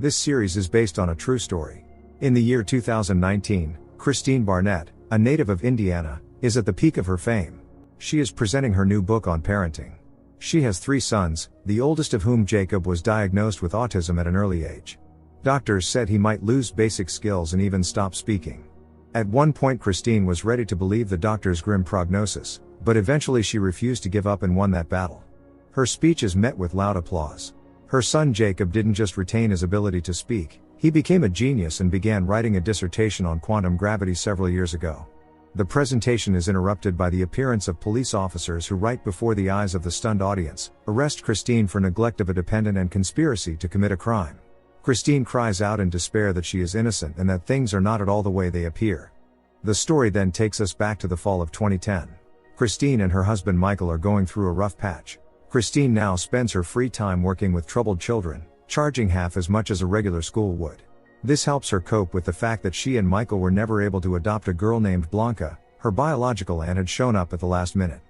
This series is based on a true story. In the year 2019, Christine Barnett, a native of Indiana, is at the peak of her fame. She is presenting her new book on parenting. She has 3 sons, the oldest of whom, Jacob, was diagnosed with autism at an early age. Doctors said he might lose basic skills and even stop speaking. At one point, Christine was ready to believe the doctor's grim prognosis, but eventually she refused to give up and won that battle. Her speech is met with loud applause. Her son Jacob didn't just retain his ability to speak, he became a genius and began writing a dissertation on quantum gravity several years ago. The presentation is interrupted by the appearance of police officers who, right before the eyes of the stunned audience, arrest Christine for neglect of a dependent and conspiracy to commit a crime. Christine cries out in despair that she is innocent and that things are not at all the way they appear. The story then takes us back to the fall of 2010. Christine and her husband Michael are going through a rough patch. Christine now spends her free time working with troubled children, charging half as much as a regular school would. This helps her cope with the fact that she and Michael were never able to adopt a girl named Blanca. Her biological aunt had shown up at the last minute.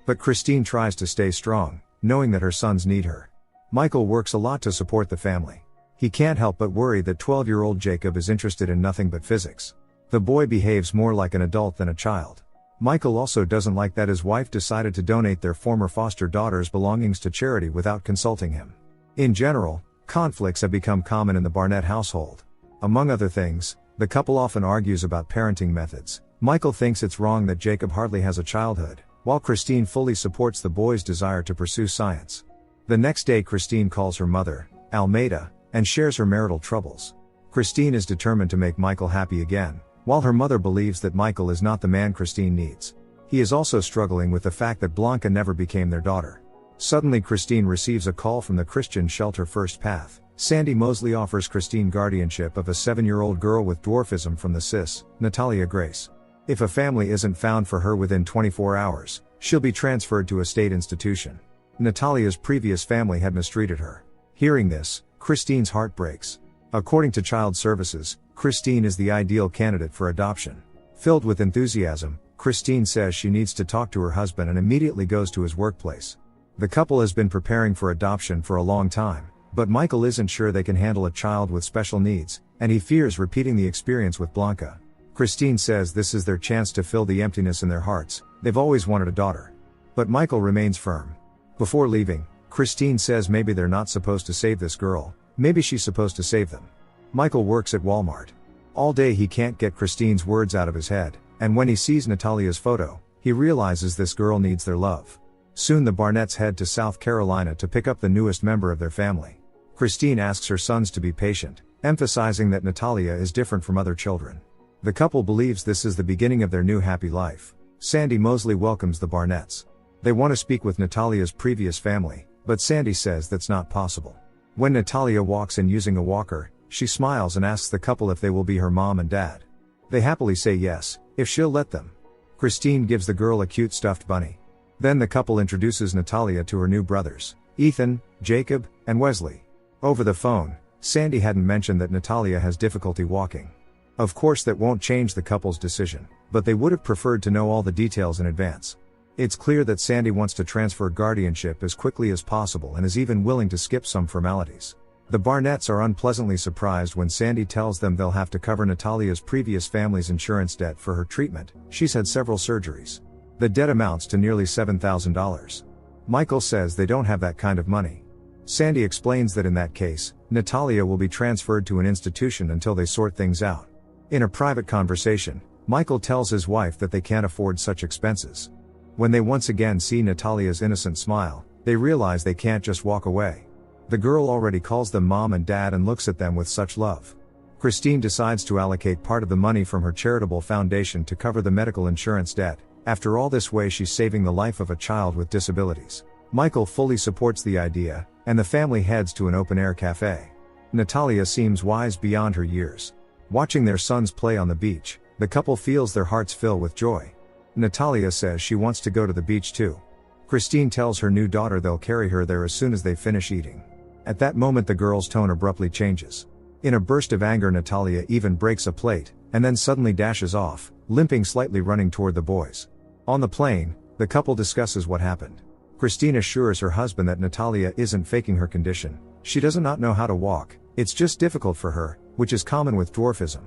But Christine tries to stay strong, knowing that her sons need her. Michael works a lot to support the family. He can't help but worry that 12-year-old Jacob is interested in nothing but physics. The boy behaves more like an adult than a child. Michael also doesn't like that his wife decided to donate their former foster daughter's belongings to charity without consulting him. In general, conflicts have become common in the Barnett household. Among other things, the couple often argues about parenting methods. Michael thinks it's wrong that Jacob hardly has a childhood, while Christine fully supports the boy's desire to pursue science. The next day, Christine calls her mother, Almeida, and shares her marital troubles. Christine is determined to make Michael happy again, while her mother believes that Michael is not the man Christine needs. He is also struggling with the fact that Blanca never became their daughter. Suddenly, Christine receives a call from the Christian shelter First Path. Sandy Mosley offers Christine guardianship of a 7-year-old girl with dwarfism from the CIS, Natalia Grace. If a family isn't found for her within 24 hours, she'll be transferred to a state institution. Natalia's previous family had mistreated her. Hearing this, Christine's heart breaks. According to Child Services, Christine is the ideal candidate for adoption. Filled with enthusiasm, Christine says she needs to talk to her husband and immediately goes to his workplace. The couple has been preparing for adoption for a long time, but Michael isn't sure they can handle a child with special needs, and he fears repeating the experience with Blanca. Christine says this is their chance to fill the emptiness in their hearts. They've always wanted a daughter. But Michael remains firm. Before leaving, Christine says maybe they're not supposed to save this girl, maybe she's supposed to save them. Michael works at Walmart. All day he can't get Christine's words out of his head, and when he sees Natalia's photo, he realizes this girl needs their love. Soon the Barnetts head to South Carolina to pick up the newest member of their family. Christine asks her sons to be patient, emphasizing that Natalia is different from other children. The couple believes this is the beginning of their new happy life. Sandy Mosley welcomes the Barnetts. They want to speak with Natalia's previous family, but Sandy says that's not possible. When Natalia walks in using a walker, she smiles and asks the couple if they will be her mom and dad. They happily say yes, if she'll let them. Christine gives the girl a cute stuffed bunny. Then the couple introduces Natalia to her new brothers, Ethan, Jacob, and Wesley. Over the phone, Sandy hadn't mentioned that Natalia has difficulty walking. Of course, that won't change the couple's decision, but they would have preferred to know all the details in advance. It's clear that Sandy wants to transfer guardianship as quickly as possible and is even willing to skip some formalities. The Barnetts are unpleasantly surprised when Sandy tells them they'll have to cover Natalia's previous family's insurance debt for her treatment. She's had several surgeries. The debt amounts to nearly $7,000. Michael says they don't have that kind of money. Sandy explains that in that case, Natalia will be transferred to an institution until they sort things out. In a private conversation, Michael tells his wife that they can't afford such expenses. When they once again see Natalia's innocent smile, they realize they can't just walk away. The girl already calls them mom and dad and looks at them with such love. Christine decides to allocate part of the money from her charitable foundation to cover the medical insurance debt. After all, this way she's saving the life of a child with disabilities. Michael fully supports the idea, and the family heads to an open-air cafe. Natalia seems wise beyond her years. Watching their sons play on the beach, the couple feels their hearts fill with joy. Natalia says she wants to go to the beach too. Christine tells her new daughter they'll carry her there as soon as they finish eating. At that moment, the girl's tone abruptly changes. In a burst of anger, Natalia even breaks a plate, and then suddenly dashes off, limping slightly, running toward the boys. On the plane, the couple discusses what happened. Christine assures her husband that Natalia isn't faking her condition. She does not know how to walk, It's just difficult for her, which is common with dwarfism.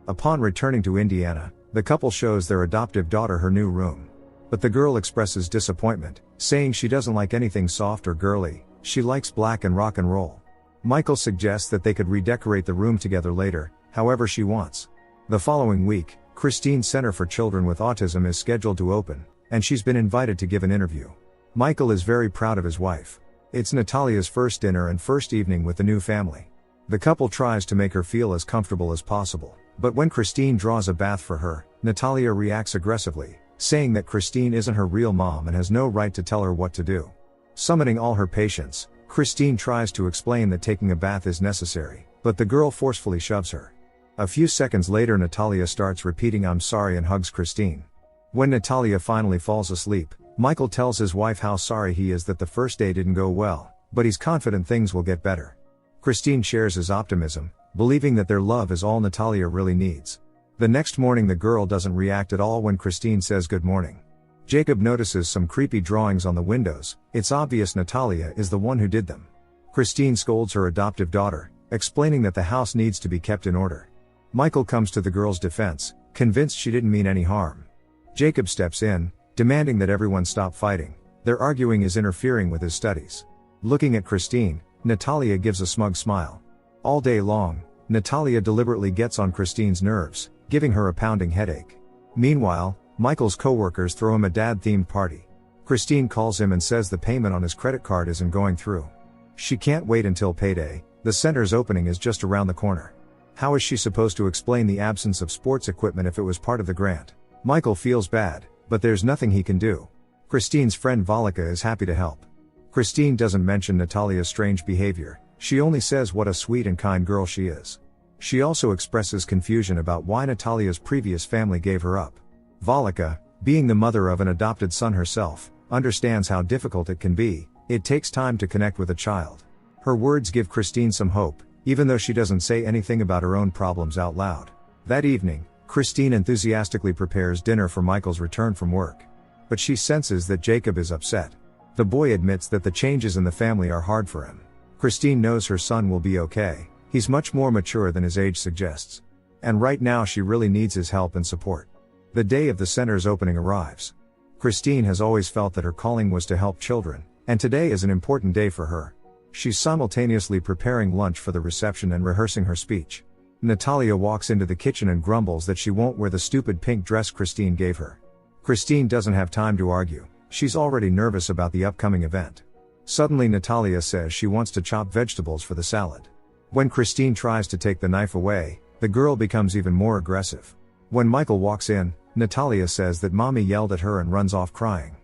Upon returning to Indiana, the couple shows their adoptive daughter her new room. But the girl expresses disappointment, saying she doesn't like anything soft or girly, she likes black and rock and roll. Michael suggests that they could redecorate the room together later, however she wants. The following week, Christine's Center for Children with Autism is scheduled to open, and she's been invited to give an interview. Michael is very proud of his wife. It's Natalia's first dinner and first evening with the new family. The couple tries to make her feel as comfortable as possible, but when Christine draws a bath for her, Natalia reacts aggressively, saying that Christine isn't her real mom and has no right to tell her what to do. Summoning all her patience, Christine tries to explain that taking a bath is necessary, but the girl forcefully shoves her. A few seconds later Natalia starts repeating "I'm sorry" and hugs Christine. When Natalia finally falls asleep, Michael tells his wife how sorry he is that the first day didn't go well, but he's confident things will get better. Christine shares his optimism, believing that their love is all Natalia really needs. The next morning the girl doesn't react at all when Christine says good morning. Jacob notices some creepy drawings on the windows. It's obvious Natalia is the one who did them. Christine scolds her adoptive daughter, explaining that the house needs to be kept in order. Michael comes to the girl's defense, convinced she didn't mean any harm. Jacob steps in, demanding that everyone stop fighting. Their arguing is interfering with his studies. Looking at Christine, Natalia gives a smug smile. All day long, Natalia deliberately gets on Christine's nerves, giving her a pounding headache. Meanwhile, Michael's co-workers throw him a dad-themed party. Christine calls him and says the payment on his credit card isn't going through. She can't wait until payday, the center's opening is just around the corner. How is she supposed to explain the absence of sports equipment if it was part of the grant? Michael feels bad, but there's nothing he can do. Christine's friend Volika is happy to help. Christine doesn't mention Natalia's strange behavior, she only says what a sweet and kind girl she is. She also expresses confusion about why Natalia's previous family gave her up. Volika, being the mother of an adopted son herself, understands how difficult it can be. It takes time to connect with a child. Her words give Christine some hope, even though she doesn't say anything about her own problems out loud. That evening, Christine enthusiastically prepares dinner for Michael's return from work. But she senses that Jacob is upset. The boy admits that the changes in the family are hard for him. Christine knows her son will be okay, he's much more mature than his age suggests. And right now she really needs his help and support. The day of the center's opening arrives. Christine has always felt that her calling was to help children, and today is an important day for her. She's simultaneously preparing lunch for the reception and rehearsing her speech. Natalia walks into the kitchen and grumbles that she won't wear the stupid pink dress Christine gave her. Christine doesn't have time to argue, she's already nervous about the upcoming event. Suddenly Natalia says she wants to chop vegetables for the salad. When Christine tries to take the knife away, the girl becomes even more aggressive. When Michael walks in, Natalia says that mommy yelled at her and runs off crying.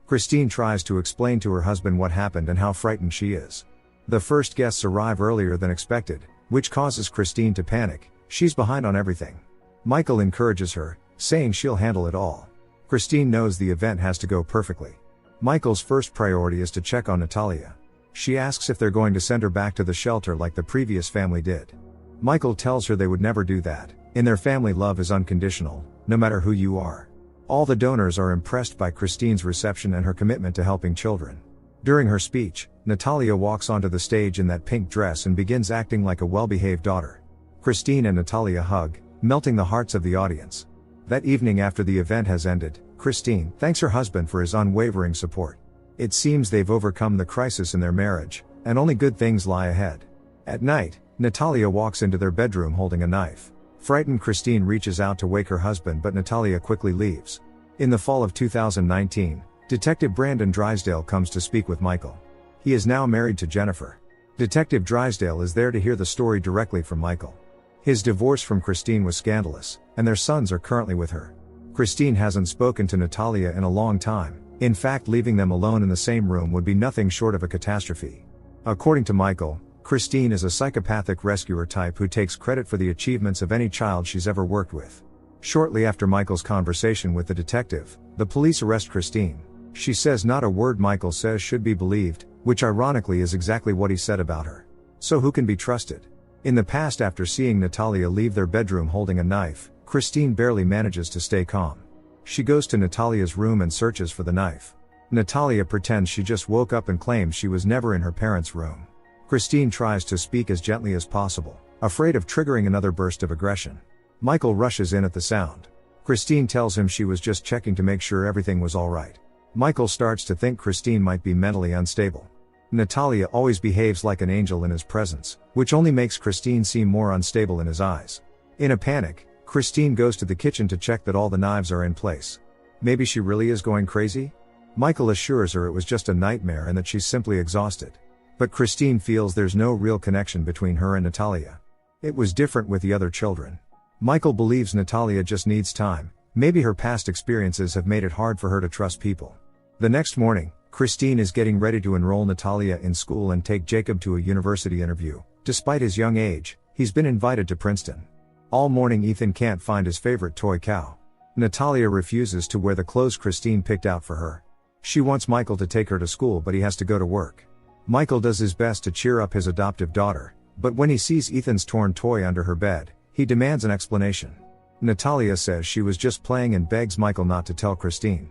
Christine tries to explain to her husband what happened and how frightened she is. The first guests arrive earlier than expected, which causes Christine to panic. She's behind on everything. Michael encourages her, saying she'll handle it all. Christine knows the event has to go perfectly. Michael's first priority is to check on Natalia. She asks if they're going to send her back to the shelter like the previous family did. Michael tells her they would never do that. In their family, love is unconditional, no matter who you are. All the donors are impressed by Christine's reception and her commitment to helping children. During her speech, Natalia walks onto the stage in that pink dress and begins acting like a well-behaved daughter. Christine and Natalia hug, melting the hearts of the audience. That evening after the event has ended, Christine thanks her husband for his unwavering support. It seems they've overcome the crisis in their marriage, and only good things lie ahead. At night, Natalia walks into their bedroom holding a knife. Frightened Christine reaches out to wake her husband, but Natalia quickly leaves. In the fall of 2019, Detective Brandon Drysdale comes to speak with Michael. He is now married to Jennifer. Detective Drysdale is there to hear the story directly from Michael. His divorce from Christine was scandalous, and their sons are currently with her. Christine hasn't spoken to Natalia in a long time. In fact, leaving them alone in the same room would be nothing short of a catastrophe. According to Michael, Christine is a psychopathic rescuer type who takes credit for the achievements of any child she's ever worked with. Shortly after Michael's conversation with the detective, the police arrest Christine. She says not a word Michael says should be believed, which ironically is exactly what he said about her. So who can be trusted? In the past, after seeing Natalia leave their bedroom holding a knife, Christine barely manages to stay calm. She goes to Natalia's room and searches for the knife. Natalia pretends she just woke up and claims she was never in her parents' room. Christine tries to speak as gently as possible, afraid of triggering another burst of aggression. Michael rushes in at the sound. Christine tells him she was just checking to make sure everything was alright. Michael starts to think Christine might be mentally unstable. Natalia always behaves like an angel in his presence, which only makes Christine seem more unstable in his eyes. In a panic, Christine goes to the kitchen to check that all the knives are in place. Maybe she really is going crazy? Michael assures her it was just a nightmare and that she's simply exhausted. But Christine feels there's no real connection between her and Natalia. It was different with the other children. Michael believes Natalia just needs time, maybe her past experiences have made it hard for her to trust people. The next morning, Christine is getting ready to enroll Natalia in school and take Jacob to a university interview. Despite his young age, he's been invited to Princeton. All morning Ethan can't find his favorite toy cow. Natalia refuses to wear the clothes Christine picked out for her. She wants Michael to take her to school, but he has to go to work. Michael does his best to cheer up his adoptive daughter, but when he sees Ethan's torn toy under her bed, he demands an explanation. Natalia says she was just playing and begs Michael not to tell Christine.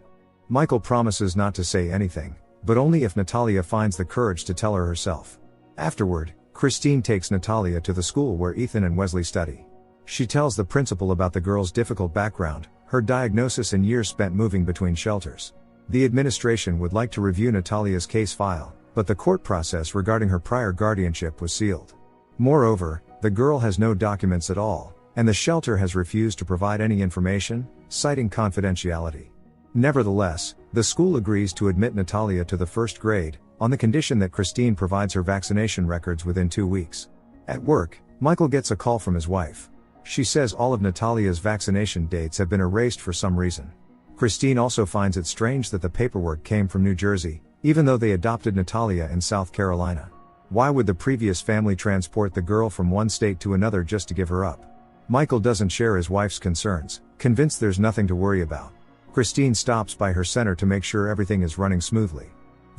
Michael promises not to say anything, but only if Natalia finds the courage to tell her herself. Afterward, Christine takes Natalia to the school where Ethan and Wesley study. She tells the principal about the girl's difficult background, her diagnosis and years spent moving between shelters. The administration would like to review Natalia's case file, but the court process regarding her prior guardianship was sealed. Moreover, the girl has no documents at all, and the shelter has refused to provide any information, citing confidentiality. Nevertheless, the school agrees to admit Natalia to the first grade, on the condition that Christine provides her vaccination records within 2 weeks. At work, Michael gets a call from his wife. She says all of Natalia's vaccination dates have been erased for some reason. Christine also finds it strange that the paperwork came from New Jersey, even though they adopted Natalia in South Carolina. Why would the previous family transport the girl from one state to another just to give her up? Michael doesn't share his wife's concerns, convinced there's nothing to worry about. Christine stops by her center to make sure everything is running smoothly.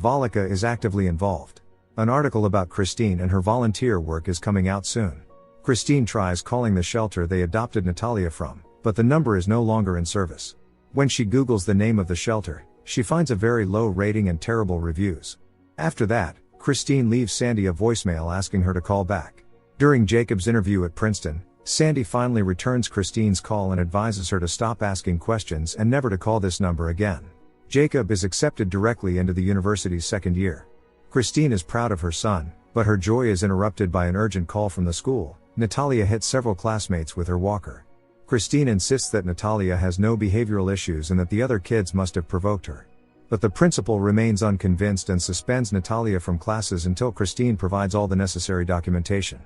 Volika is actively involved. An article about Christine and her volunteer work is coming out soon. Christine tries calling the shelter they adopted Natalia from, but the number is no longer in service. When she Googles the name of the shelter, she finds a very low rating and terrible reviews. After that, Christine leaves Sandy a voicemail asking her to call back. During Jacob's interview at Princeton, Sandy finally returns Christine's call and advises her to stop asking questions and never to call this number again. Jacob is accepted directly into the university's second year. Christine is proud of her son, but her joy is interrupted by an urgent call from the school. Natalia hit several classmates with her walker. Christine insists that Natalia has no behavioral issues and that the other kids must have provoked her. But the principal remains unconvinced and suspends Natalia from classes until Christine provides all the necessary documentation.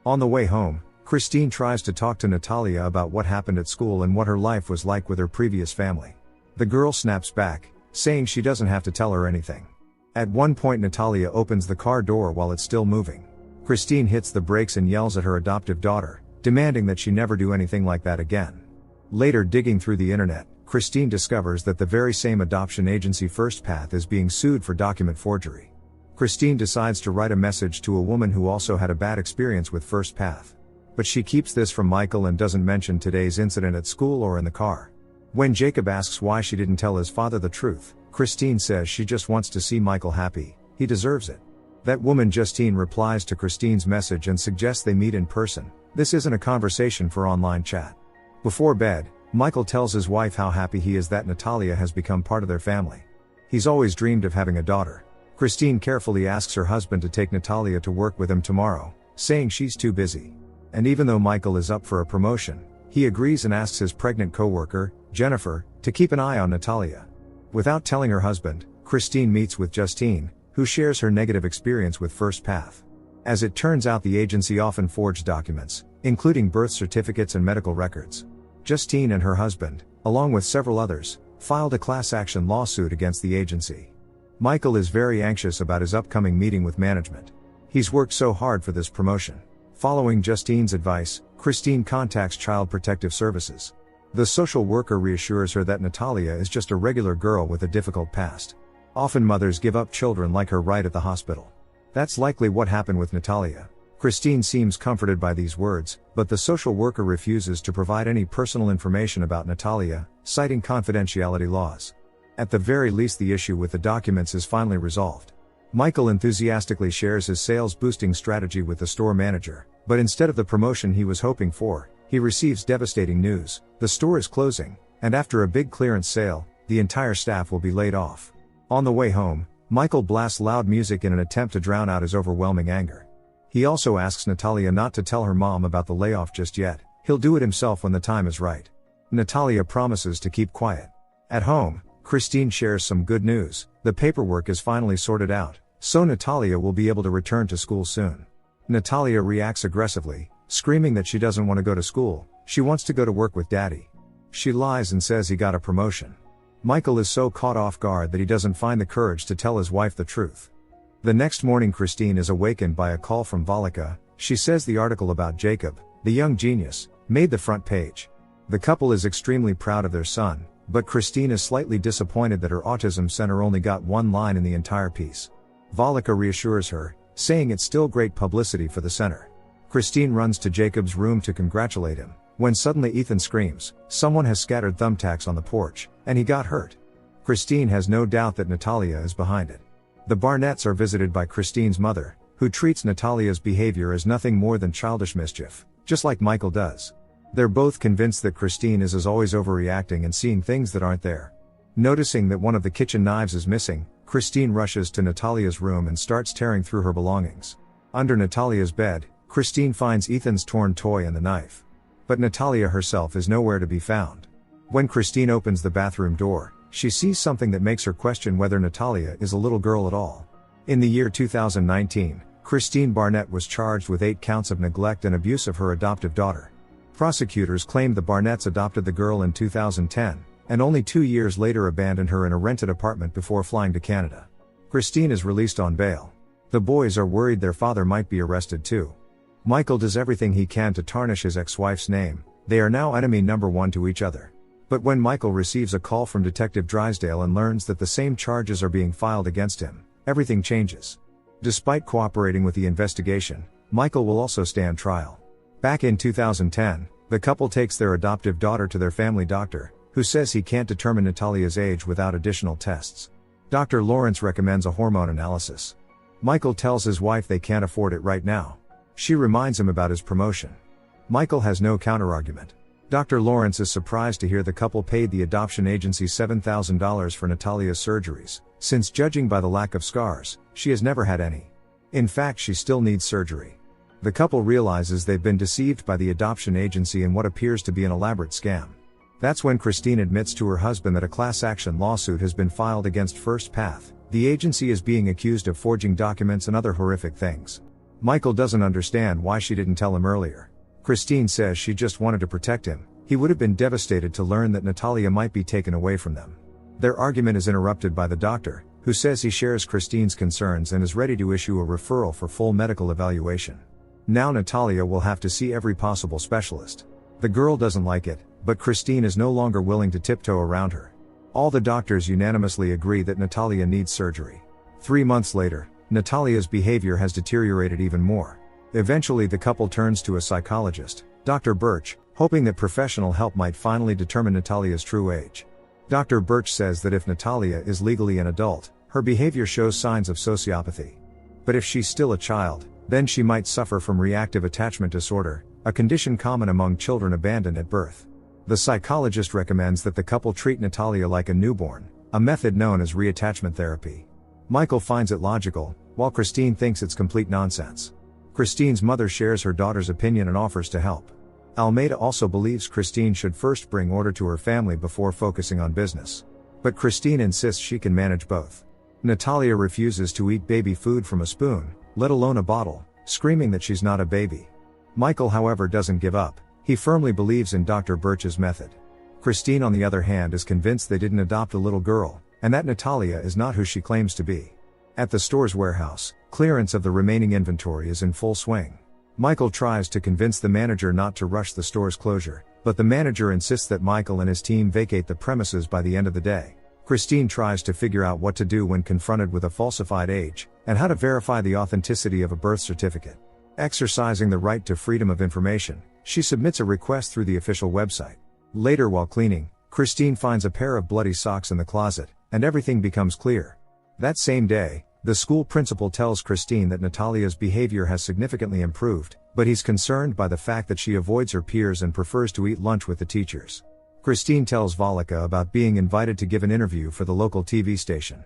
On the way home, Christine tries to talk to Natalia about what happened at school and what her life was like with her previous family. The girl snaps back, saying she doesn't have to tell her anything. At one point Natalia opens the car door while it's still moving. Christine hits the brakes and yells at her adoptive daughter, demanding that she never do anything like that again. Later, digging through the internet, Christine discovers that the very same adoption agency First Path is being sued for document forgery. Christine decides to write a message to a woman who also had a bad experience with First Path. But she keeps this from Michael and doesn't mention today's incident at school or in the car. When Jacob asks why she didn't tell his father the truth, Christine says she just wants to see Michael happy, he deserves it. That woman Justine replies to Christine's message and suggests they meet in person. This isn't a conversation for online chat. Before bed, Michael tells his wife how happy he is that Natalia has become part of their family. He's always dreamed of having a daughter. Christine carefully asks her husband to take Natalia to work with him tomorrow, saying she's too busy. And even though Michael is up for a promotion, he agrees and asks his pregnant co-worker, Jennifer, to keep an eye on Natalia. Without telling her husband, Christine meets with Justine, who shares her negative experience with First Path. As it turns out, the agency often forged documents, including birth certificates and medical records. Justine and her husband, along with several others, filed a class action lawsuit against the agency. Michael is very anxious about his upcoming meeting with management. He's worked so hard for this promotion. Following Justine's advice, Christine contacts Child Protective Services. The social worker reassures her that Natalia is just a regular girl with a difficult past. Often mothers give up children like her right at the hospital. That's likely what happened with Natalia. Christine seems comforted by these words, but the social worker refuses to provide any personal information about Natalia, citing confidentiality laws. At the very least, the issue with the documents is finally resolved. Michael enthusiastically shares his sales boosting strategy with the store manager, but instead of the promotion he was hoping for, he receives devastating news: the store is closing, and after a big clearance sale, the entire staff will be laid off. On the way home, Michael blasts loud music in an attempt to drown out his overwhelming anger. He also asks Natalia not to tell her mom about the layoff just yet, he'll do it himself when the time is right. Natalia promises to keep quiet. At home, Christine shares some good news: the paperwork is finally sorted out, so Natalia will be able to return to school soon. Natalia reacts aggressively, screaming that she doesn't want to go to school, she wants to go to work with Daddy. She lies and says he got a promotion. Michael is so caught off guard that he doesn't find the courage to tell his wife the truth. The next morning Christine is awakened by a call from Valika. She says the article about Jacob, the young genius, made the front page. The couple is extremely proud of their son, but Christine is slightly disappointed that her autism center only got one line in the entire piece. Valika reassures her, saying it's still great publicity for the center. Christine runs to Jacob's room to congratulate him, when suddenly Ethan screams, someone has scattered thumbtacks on the porch, and he got hurt. Christine has no doubt that Natalia is behind it. The Barnetts are visited by Christine's mother, who treats Natalia's behavior as nothing more than childish mischief, just like Michael does. They're both convinced that Christine is as always overreacting and seeing things that aren't there. Noticing that one of the kitchen knives is missing, Christine rushes to Natalia's room and starts tearing through her belongings. Under Natalia's bed, Christine finds Ethan's torn toy and the knife. But Natalia herself is nowhere to be found. When Christine opens the bathroom door, she sees something that makes her question whether Natalia is a little girl at all. In the year 2019, Christine Barnett was charged with 8 counts of neglect and abuse of her adoptive daughter. Prosecutors claimed the Barnetts adopted the girl in 2010, and only 2 years later abandoned her in a rented apartment before flying to Canada. Christine is released on bail. The boys are worried their father might be arrested too. Michael does everything he can to tarnish his ex-wife's name. They are now enemy number one to each other. But when Michael receives a call from Detective Drysdale and learns that the same charges are being filed against him, everything changes. Despite cooperating with the investigation, Michael will also stand trial. Back in 2010, the couple takes their adoptive daughter to their family doctor, who says he can't determine Natalia's age without additional tests. Dr. Lawrence recommends a hormone analysis. Michael tells his wife they can't afford it right now. She reminds him about his promotion. Michael has no counterargument. Dr. Lawrence is surprised to hear the couple paid the adoption agency $7,000 for Natalia's surgeries, since judging by the lack of scars, she has never had any. In fact, she still needs surgery. The couple realizes they've been deceived by the adoption agency in what appears to be an elaborate scam. That's when Christine admits to her husband that a class action lawsuit has been filed against First Path. The agency is being accused of forging documents and other horrific things. Michael doesn't understand why she didn't tell him earlier. Christine says she just wanted to protect him. He would have been devastated to learn that Natalia might be taken away from them. Their argument is interrupted by the doctor, who says he shares Christine's concerns and is ready to issue a referral for full medical evaluation. Now Natalia will have to see every possible specialist. The girl doesn't like it, but Christine is no longer willing to tiptoe around her. All the doctors unanimously agree that Natalia needs surgery. 3 months later, Natalia's behavior has deteriorated even more. Eventually the couple turns to a psychologist, Dr. Birch, hoping that professional help might finally determine Natalia's true age. Dr. Birch says that if Natalia is legally an adult, her behavior shows signs of sociopathy. But if she's still a child, then she might suffer from reactive attachment disorder, a condition common among children abandoned at birth. The psychologist recommends that the couple treat Natalia like a newborn, a method known as reattachment therapy. Michael finds it logical, while Christine thinks it's complete nonsense. Christine's mother shares her daughter's opinion and offers to help. Almeida also believes Christine should first bring order to her family before focusing on business. But Christine insists she can manage both. Natalia refuses to eat baby food from a spoon, let alone a bottle, screaming that she's not a baby. Michael, however, doesn't give up. He firmly believes in Dr. Birch's method. Christine, on the other hand, is convinced they didn't adopt a little girl, and that Natalia is not who she claims to be. At the store's warehouse, clearance of the remaining inventory is in full swing. Michael tries to convince the manager not to rush the store's closure, but the manager insists that Michael and his team vacate the premises by the end of the day. Christine tries to figure out what to do when confronted with a falsified age, and how to verify the authenticity of a birth certificate. Exercising the right to freedom of information, she submits a request through the official website. Later, while cleaning, Christine finds a pair of bloody socks in the closet, and everything becomes clear. That same day, The school principal tells Christine that Natalia's behavior has significantly improved, but he's concerned by the fact that she avoids her peers and prefers to eat lunch with the teachers. Christine tells Valika about being invited to give an interview for the local TV station.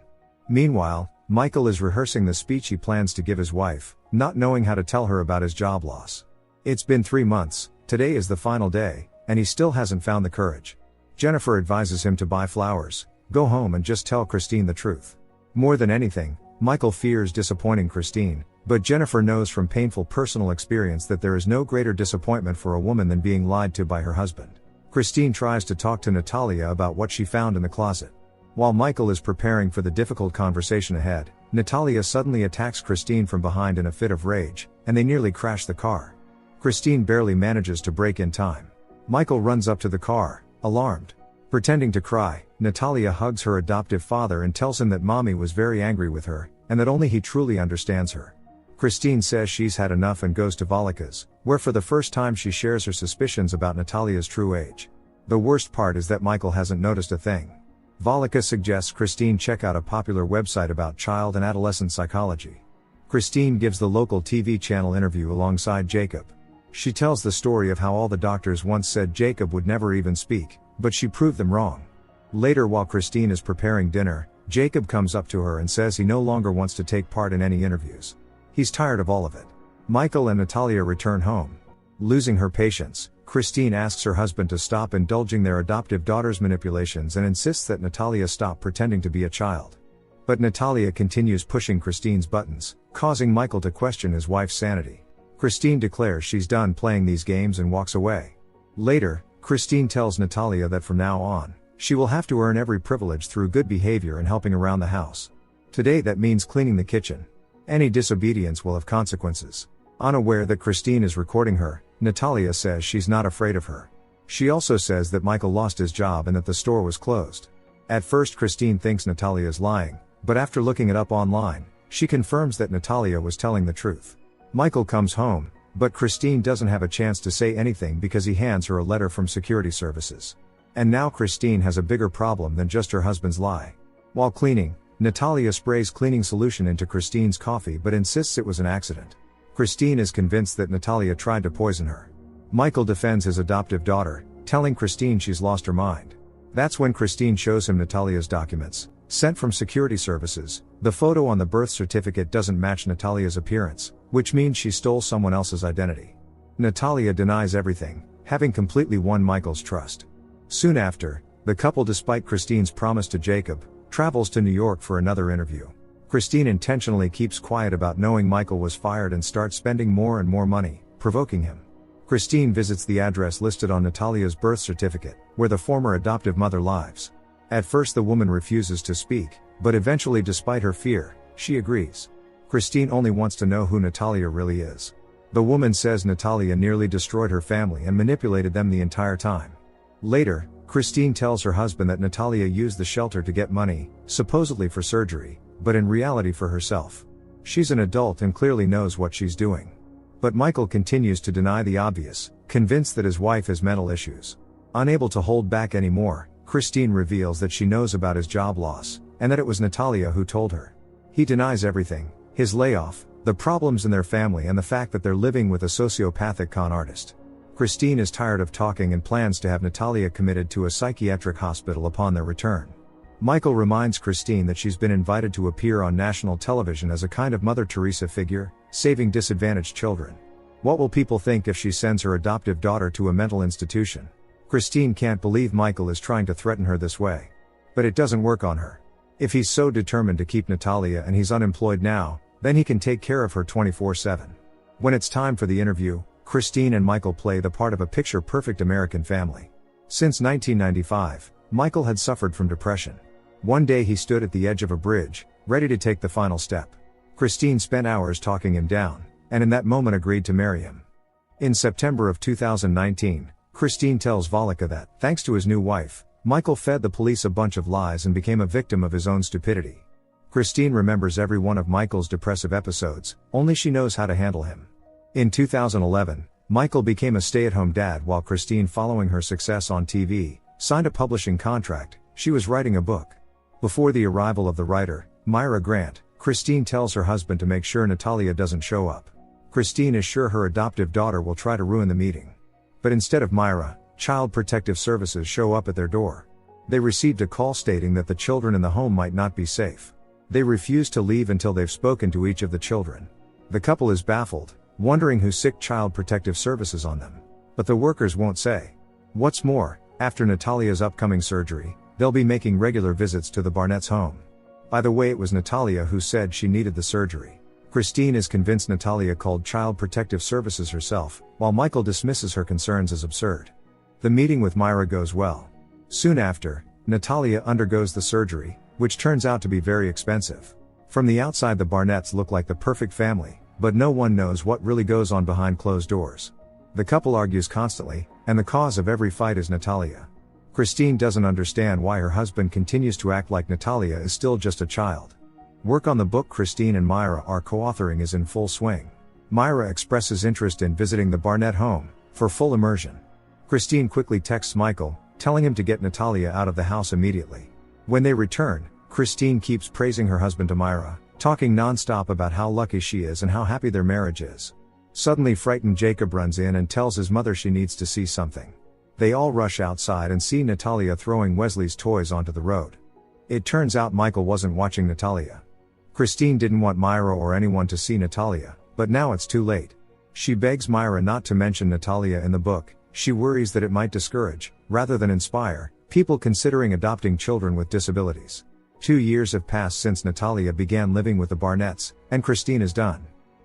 Meanwhile, Michael is rehearsing the speech he plans to give his wife, not knowing how to tell her about his job loss. It's been 3 months, today is the final day, and he still hasn't found the courage. Jennifer advises him to buy flowers, go home and just tell Christine the truth. More than anything, Michael fears disappointing Christine, but Jennifer knows from painful personal experience that there is no greater disappointment for a woman than being lied to by her husband. Christine tries to talk to Natalia about what she found in the closet. While Michael is preparing for the difficult conversation ahead, Natalia suddenly attacks Christine from behind in a fit of rage, and they nearly crash the car. Christine barely manages to brake in time. Michael runs up to the car, alarmed. Pretending to cry, Natalia hugs her adoptive father and tells him that mommy was very angry with her, and that only he truly understands her. Christine says she's had enough and goes to Valika's, where for the first time she shares her suspicions about Natalia's true age. The worst part is that Michael hasn't noticed a thing. Valika suggests Christine check out a popular website about child and adolescent psychology. Christine gives the local TV channel interview alongside Jacob. She tells the story of how all the doctors once said Jacob would never even speak, but she proved them wrong. Later, while Christine is preparing dinner, Jacob comes up to her and says he no longer wants to take part in any interviews. He's tired of all of it. Michael and Natalia return home. Losing her patience, Christine asks her husband to stop indulging their adoptive daughter's manipulations and insists that Natalia stop pretending to be a child. But Natalia continues pushing Christine's buttons, causing Michael to question his wife's sanity. Christine declares she's done playing these games and walks away. Later, Christine tells Natalia that from now on, she will have to earn every privilege through good behavior and helping around the house. Today that means cleaning the kitchen. Any disobedience will have consequences. Unaware that Christine is recording her, Natalia says she's not afraid of her. She also says that Michael lost his job and that the store was closed. At first Christine thinks Natalia is lying, but after looking it up online, she confirms that Natalia was telling the truth. Michael comes home, but Christine doesn't have a chance to say anything because he hands her a letter from security services. And now Christine has a bigger problem than just her husband's lie. While cleaning, Natalia sprays cleaning solution into Christine's coffee but insists it was an accident. Christine is convinced that Natalia tried to poison her. Michael defends his adoptive daughter, telling Christine she's lost her mind. That's when Christine shows him Natalia's documents, sent from security services. The photo on the birth certificate doesn't match Natalia's appearance, which means she stole someone else's identity. Natalia denies everything, having completely won Michael's trust. Soon after, the couple, despite Christine's promise to Jacob, travels to New York for another interview. Christine intentionally keeps quiet about knowing Michael was fired and starts spending more and more money, provoking him. Christine visits the address listed on Natalia's birth certificate, where the former adoptive mother lives. At first the woman refuses to speak, but eventually, despite her fear, she agrees. Christine only wants to know who Natalia really is. The woman says Natalia nearly destroyed her family and manipulated them the entire time. Later, Christine tells her husband that Natalia used the shelter to get money, supposedly for surgery, but in reality for herself. She's an adult and clearly knows what she's doing. But Michael continues to deny the obvious, convinced that his wife has mental issues. Unable to hold back anymore, Christine reveals that she knows about his job loss, and that it was Natalia who told her. He denies everything: his layoff, the problems in their family, and the fact that they're living with a sociopathic con artist. Christine is tired of talking and plans to have Natalia committed to a psychiatric hospital upon their return. Michael reminds Christine that she's been invited to appear on national television as a kind of Mother Teresa figure, saving disadvantaged children. What will people think if she sends her adoptive daughter to a mental institution? Christine can't believe Michael is trying to threaten her this way. But it doesn't work on her. If he's so determined to keep Natalia and he's unemployed now, then he can take care of her 24/7. When it's time for the interview, Christine and Michael play the part of a picture-perfect American family. Since 1995, Michael had suffered from depression. One day he stood at the edge of a bridge, ready to take the final step. Christine spent hours talking him down, and in that moment agreed to marry him. In September of 2019, Christine tells Valika that, thanks to his new wife, Michael fed the police a bunch of lies and became a victim of his own stupidity. Christine remembers every one of Michael's depressive episodes, only she knows how to handle him. In 2011, Michael became a stay-at-home dad while Christine, following her success on TV, signed a publishing contract. She was writing a book. Before the arrival of the writer, Myra Grant, Christine tells her husband to make sure Natalia doesn't show up. Christine is sure her adoptive daughter will try to ruin the meeting. But instead of Myra, Child Protective Services show up at their door. They received a call stating that the children in the home might not be safe. They refuse to leave until they've spoken to each of the children. The couple is baffled, wondering who sicked Child Protective Services on them. But the workers won't say. What's more, after Natalia's upcoming surgery, they'll be making regular visits to the Barnett's home. By the way, it was Natalia who said she needed the surgery. Christine is convinced Natalia called Child Protective Services herself, while Michael dismisses her concerns as absurd. The meeting with Myra goes well. Soon after, Natalia undergoes the surgery, which turns out to be very expensive. From the outside, the Barnetts look like the perfect family, but no one knows what really goes on behind closed doors. The couple argues constantly, and the cause of every fight is Natalia. Christine doesn't understand why her husband continues to act like Natalia is still just a child. Work on the book Christine and Myra are co-authoring is in full swing. Myra expresses interest in visiting the Barnett home, for full immersion. Christine quickly texts Michael, telling him to get Natalia out of the house immediately. When they return, Christine keeps praising her husband to Myra, talking non-stop about how lucky she is and how happy their marriage is. Suddenly frightened Jacob runs in and tells his mother she needs to see something. They all rush outside and see Natalia throwing Wesley's toys onto the road. It turns out Michael wasn't watching Natalia. Christine didn't want Myra or anyone to see Natalia, but now it's too late. She begs Myra not to mention Natalia in the book. She worries that it might discourage, rather than inspire, people considering adopting children with disabilities. 2 years have passed since Natalia began living with the Barnetts, and Christine is done.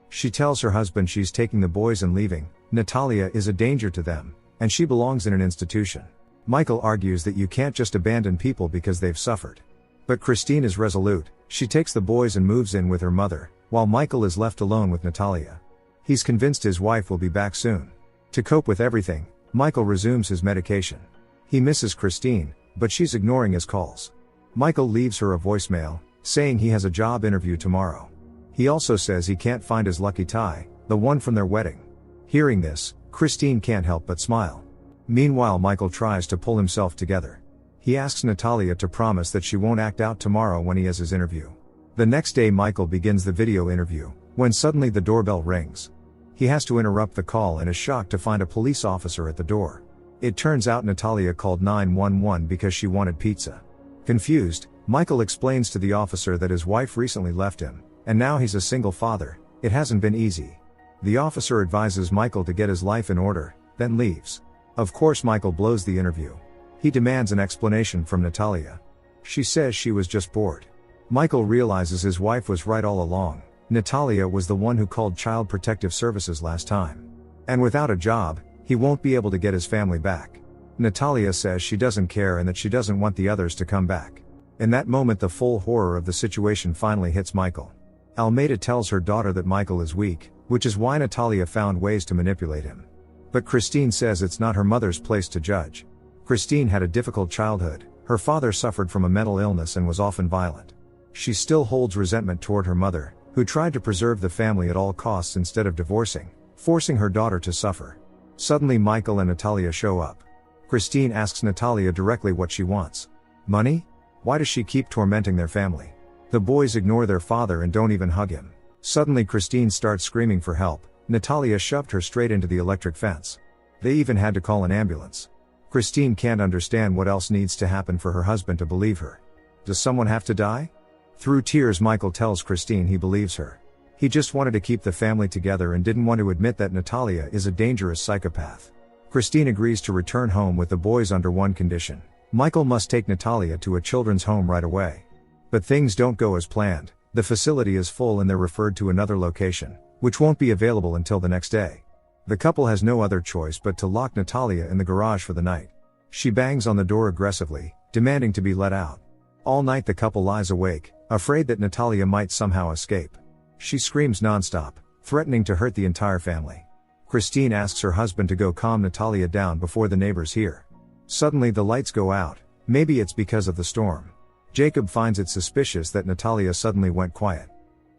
She tells her husband she's taking the boys and leaving. Natalia is a danger to them, and she belongs in an institution. Michael argues that you can't just abandon people because they've suffered. But Christine is resolute. She takes the boys and moves in with her mother, while Michael is left alone with Natalia. He's convinced his wife will be back soon. To cope with everything, Michael resumes his medication. He misses Christine, but she's ignoring his calls. Michael leaves her a voicemail, saying he has a job interview tomorrow. He also says he can't find his lucky tie, the one from their wedding. Hearing this, Christine can't help but smile. Meanwhile, Michael tries to pull himself together. He asks Natalia to promise that she won't act out tomorrow when he has his interview. The next day, Michael begins the video interview, when suddenly the doorbell rings. He has to interrupt the call and is shocked to find a police officer at the door. It turns out Natalia called 911 because she wanted pizza. Confused, Michael explains to the officer that his wife recently left him, and now he's a single father. It hasn't been easy. The officer advises Michael to get his life in order, then leaves. Of course, Michael blows the interview. He demands an explanation from Natalia. She says she was just bored. Michael realizes his wife was right all along. Natalia was the one who called Child Protective Services last time. And without a job, he won't be able to get his family back. Natalia says she doesn't care and that she doesn't want the others to come back. In that moment, the full horror of the situation finally hits Michael. Almeida tells her daughter that Michael is weak, which is why Natalia found ways to manipulate him. But Christine says it's not her mother's place to judge. Christine had a difficult childhood. Her father suffered from a mental illness and was often violent. She still holds resentment toward her mother, who tried to preserve the family at all costs instead of divorcing, forcing her daughter to suffer. Suddenly, Michael and Natalia show up. Christine asks Natalia directly what she wants. Money? Why does she keep tormenting their family? The boys ignore their father and don't even hug him. Suddenly, Christine starts screaming for help. Natalia shoved her straight into the electric fence. They even had to call an ambulance. Christine can't understand what else needs to happen for her husband to believe her. Does someone have to die? Through tears, Michael tells Christine he believes her. He just wanted to keep the family together and didn't want to admit that Natalia is a dangerous psychopath. Christine agrees to return home with the boys under one condition. Michael must take Natalia to a children's home right away. But things don't go as planned. The facility is full and they're referred to another location, which won't be available until the next day. The couple has no other choice but to lock Natalia in the garage for the night. She bangs on the door aggressively, demanding to be let out. All night the couple lies awake, afraid that Natalia might somehow escape. She screams nonstop, threatening to hurt the entire family. Christine asks her husband to go calm Natalia down before the neighbors hear. Suddenly the lights go out. Maybe it's because of the storm. Jacob finds it suspicious that Natalia suddenly went quiet.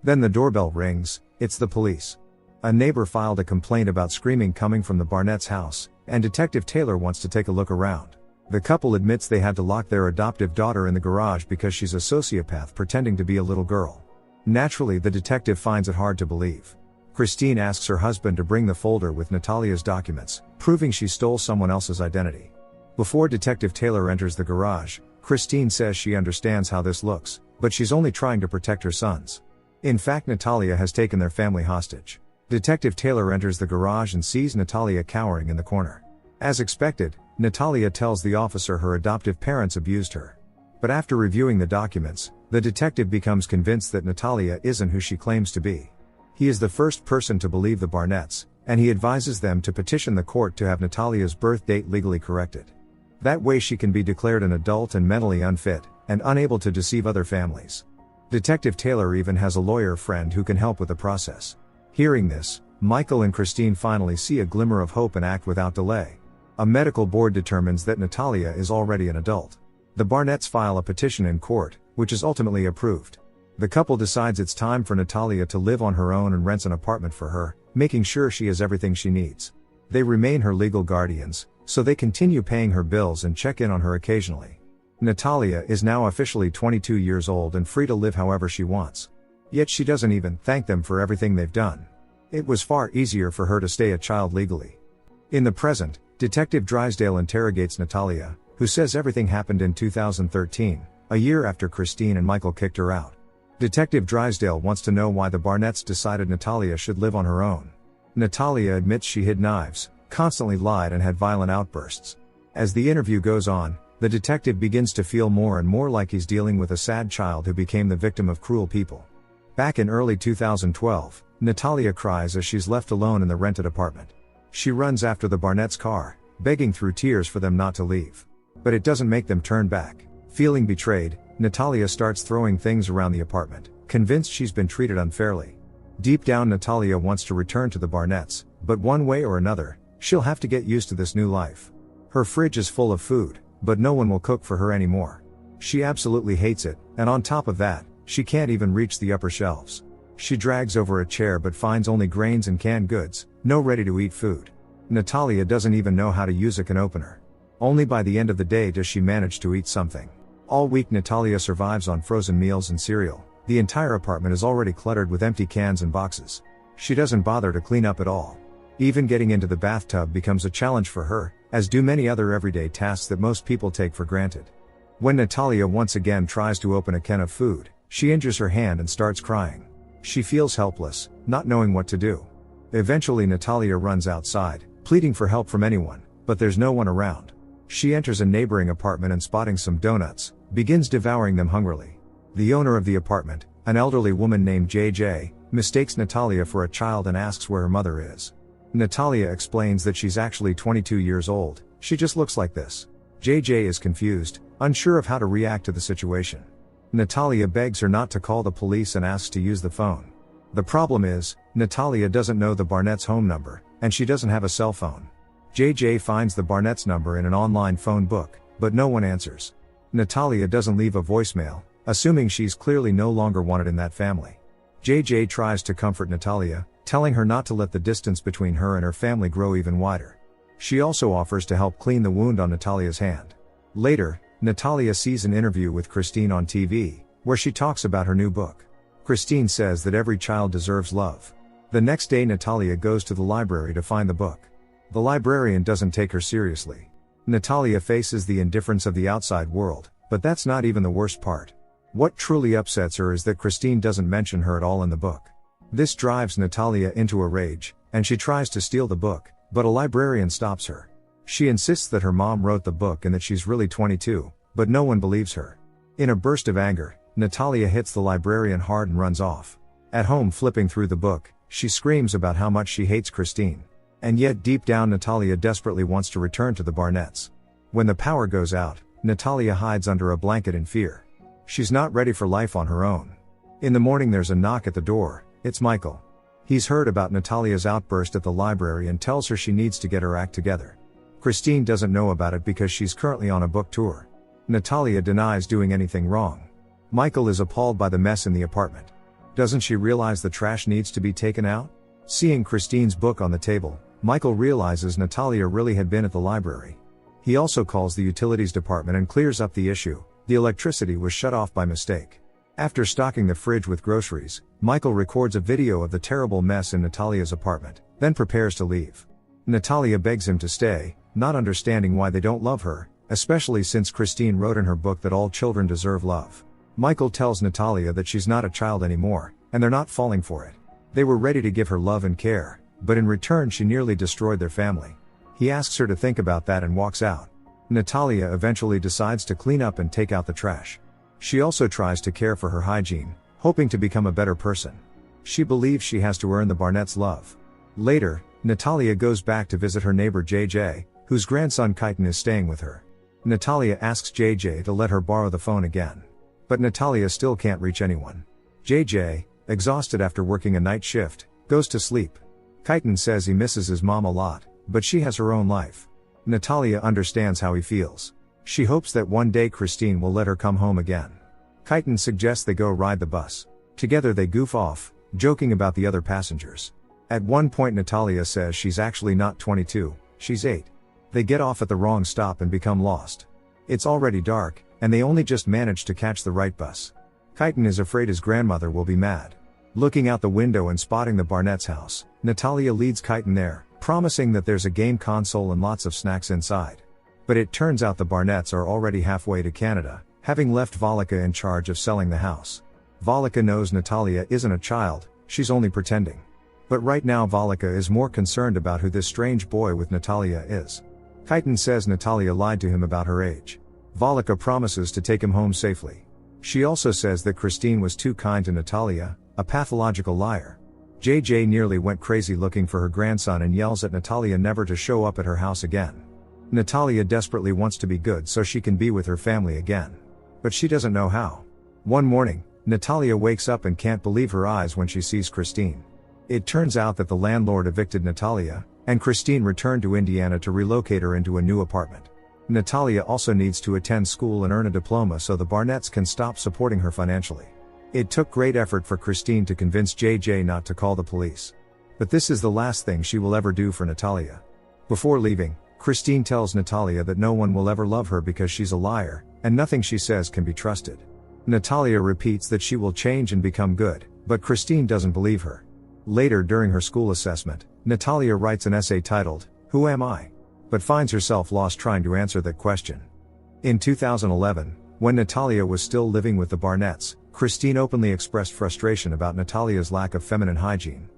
Then the doorbell rings. It's the police. A neighbor filed a complaint about screaming coming from the Barnett's house, and Detective Taylor wants to take a look around. The couple admits they had to lock their adoptive daughter in the garage because she's a sociopath pretending to be a little girl. Naturally, the detective finds it hard to believe. Christine asks her husband to bring the folder with Natalia's documents, proving she stole someone else's identity. Before Detective Taylor enters the garage, Christine says she understands how this looks, but she's only trying to protect her sons. In fact, Natalia has taken their family hostage. Detective Taylor enters the garage and sees Natalia cowering in the corner. As expected, Natalia tells the officer her adoptive parents abused her. But after reviewing the documents, the detective becomes convinced that Natalia isn't who she claims to be. He is the first person to believe the Barnetts, and he advises them to petition the court to have Natalia's birth date legally corrected. That way she can be declared an adult and mentally unfit, and unable to deceive other families. Detective Taylor even has a lawyer friend who can help with the process. Hearing this, Michael and Christine finally see a glimmer of hope and act without delay. A medical board determines that Natalia is already an adult. The Barnetts file a petition in court, which is ultimately approved. The couple decides it's time for Natalia to live on her own and rents an apartment for her, making sure she has everything she needs. They remain her legal guardians, so they continue paying her bills and check in on her occasionally. Natalia is now officially 22 years old and free to live however she wants. Yet she doesn't even thank them for everything they've done. It was far easier for her to stay a child legally. In the present, Detective Drysdale interrogates Natalia, who says everything happened in 2013, a year after Christine and Michael kicked her out. Detective Drysdale wants to know why the Barnetts decided Natalia should live on her own. Natalia admits she hid knives, constantly lied and had violent outbursts. As the interview goes on, the detective begins to feel more and more like he's dealing with a sad child who became the victim of cruel people. Back in early 2012, Natalia cries as she's left alone in the rented apartment. She runs after the Barnetts' car, begging through tears for them not to leave. But it doesn't make them turn back. Feeling betrayed, Natalia starts throwing things around the apartment, convinced she's been treated unfairly. Deep down, Natalia wants to return to the Barnetts, but one way or another, she'll have to get used to this new life. Her fridge is full of food, but no one will cook for her anymore. She absolutely hates it, and on top of that, she can't even reach the upper shelves. She drags over a chair but finds only grains and canned goods, no ready-to-eat food. Natalia doesn't even know how to use a can opener. Only by the end of the day does she manage to eat something. All week Natalia survives on frozen meals and cereal. The entire apartment is already cluttered with empty cans and boxes. She doesn't bother to clean up at all. Even getting into the bathtub becomes a challenge for her, as do many other everyday tasks that most people take for granted. When Natalia once again tries to open a can of food, she injures her hand and starts crying. She feels helpless, not knowing what to do. Eventually Natalia runs outside, pleading for help from anyone, but there's no one around. She enters a neighboring apartment and, spotting some donuts, begins devouring them hungrily. The owner of the apartment, an elderly woman named JJ, mistakes Natalia for a child and asks where her mother is. Natalia explains that she's actually 22 years old, she just looks like this. JJ is confused, unsure of how to react to the situation. Natalia begs her not to call the police and asks to use the phone. The problem is, Natalia doesn't know the Barnetts' home number, and she doesn't have a cell phone. JJ finds the Barnetts' number in an online phone book, but no one answers. Natalia doesn't leave a voicemail, assuming she's clearly no longer wanted in that family. JJ tries to comfort Natalia, telling her not to let the distance between her and her family grow even wider. She also offers to help clean the wound on Natalia's hand. Later, Natalia sees an interview with Christine on TV, where she talks about her new book. Christine says that every child deserves love. The next day Natalia goes to the library to find the book. The librarian doesn't take her seriously. Natalia faces the indifference of the outside world, but that's not even the worst part. What truly upsets her is that Christine doesn't mention her at all in the book. This drives Natalia into a rage, and she tries to steal the book, but a librarian stops her. She insists that her mom wrote the book and that she's really 22, but no one believes her. In a burst of anger, Natalia hits the librarian hard and runs off. At home, flipping through the book, she screams about how much she hates Christine. And yet deep down Natalia desperately wants to return to the Barnetts. When the power goes out, Natalia hides under a blanket in fear. She's not ready for life on her own. In the morning there's a knock at the door. It's Michael. He's heard about Natalia's outburst at the library and tells her she needs to get her act together. Christine doesn't know about it because she's currently on a book tour. Natalia denies doing anything wrong. Michael is appalled by the mess in the apartment. Doesn't she realize the trash needs to be taken out? Seeing Christine's book on the table, Michael realizes Natalia really had been at the library. He also calls the utilities department and clears up the issue. The electricity was shut off by mistake. After stocking the fridge with groceries, Michael records a video of the terrible mess in Natalia's apartment, then prepares to leave. Natalia begs him to stay, not understanding why they don't love her, especially since Christine wrote in her book that all children deserve love. Michael tells Natalia that she's not a child anymore, and they're not falling for it. They were ready to give her love and care, but in return she nearly destroyed their family. He asks her to think about that and walks out. Natalia eventually decides to clean up and take out the trash. She also tries to care for her hygiene, hoping to become a better person. She believes she has to earn the Barnett's love. Later, Natalia goes back to visit her neighbor JJ, whose grandson Kaitan is staying with her. Natalia asks JJ to let her borrow the phone again. But Natalia still can't reach anyone. JJ, exhausted after working a night shift, goes to sleep. Kaitan says he misses his mom a lot, but she has her own life. Natalia understands how he feels. She hopes that one day Christine will let her come home again. Kaitan suggests they go ride the bus. Together they goof off, joking about the other passengers. At one point Natalia says she's actually not 22, she's 8. They get off at the wrong stop and become lost. It's already dark, and they only just manage to catch the right bus. Kaitan is afraid his grandmother will be mad. Looking out the window and spotting the Barnett's house, Natalia leads Kaitan there, promising that there's a game console and lots of snacks inside. But it turns out the Barnetts are already halfway to Canada, having left Volika in charge of selling the house. Volika knows Natalia isn't a child, she's only pretending. But right now Volika is more concerned about who this strange boy with Natalia is. Kaitan says Natalia lied to him about her age. Volika promises to take him home safely. She also says that Christine was too kind to Natalia, a pathological liar. JJ nearly went crazy looking for her grandson and yells at Natalia never to show up at her house again. Natalia desperately wants to be good so she can be with her family again. But she doesn't know how. One morning, Natalia wakes up and can't believe her eyes when she sees Christine. It turns out that the landlord evicted Natalia, and Christine returned to Indiana to relocate her into a new apartment. Natalia also needs to attend school and earn a diploma so the Barnetts can stop supporting her financially. It took great effort for Christine to convince JJ not to call the police. But this is the last thing she will ever do for Natalia. Before leaving, Christine tells Natalia that no one will ever love her because she's a liar, and nothing she says can be trusted. Natalia repeats that she will change and become good, but Christine doesn't believe her. Later during her school assessment, Natalia writes an essay titled, "Who Am I?" but finds herself lost trying to answer that question. In 2011, when Natalia was still living with the Barnetts, Christine openly expressed frustration about Natalia's lack of feminine hygiene.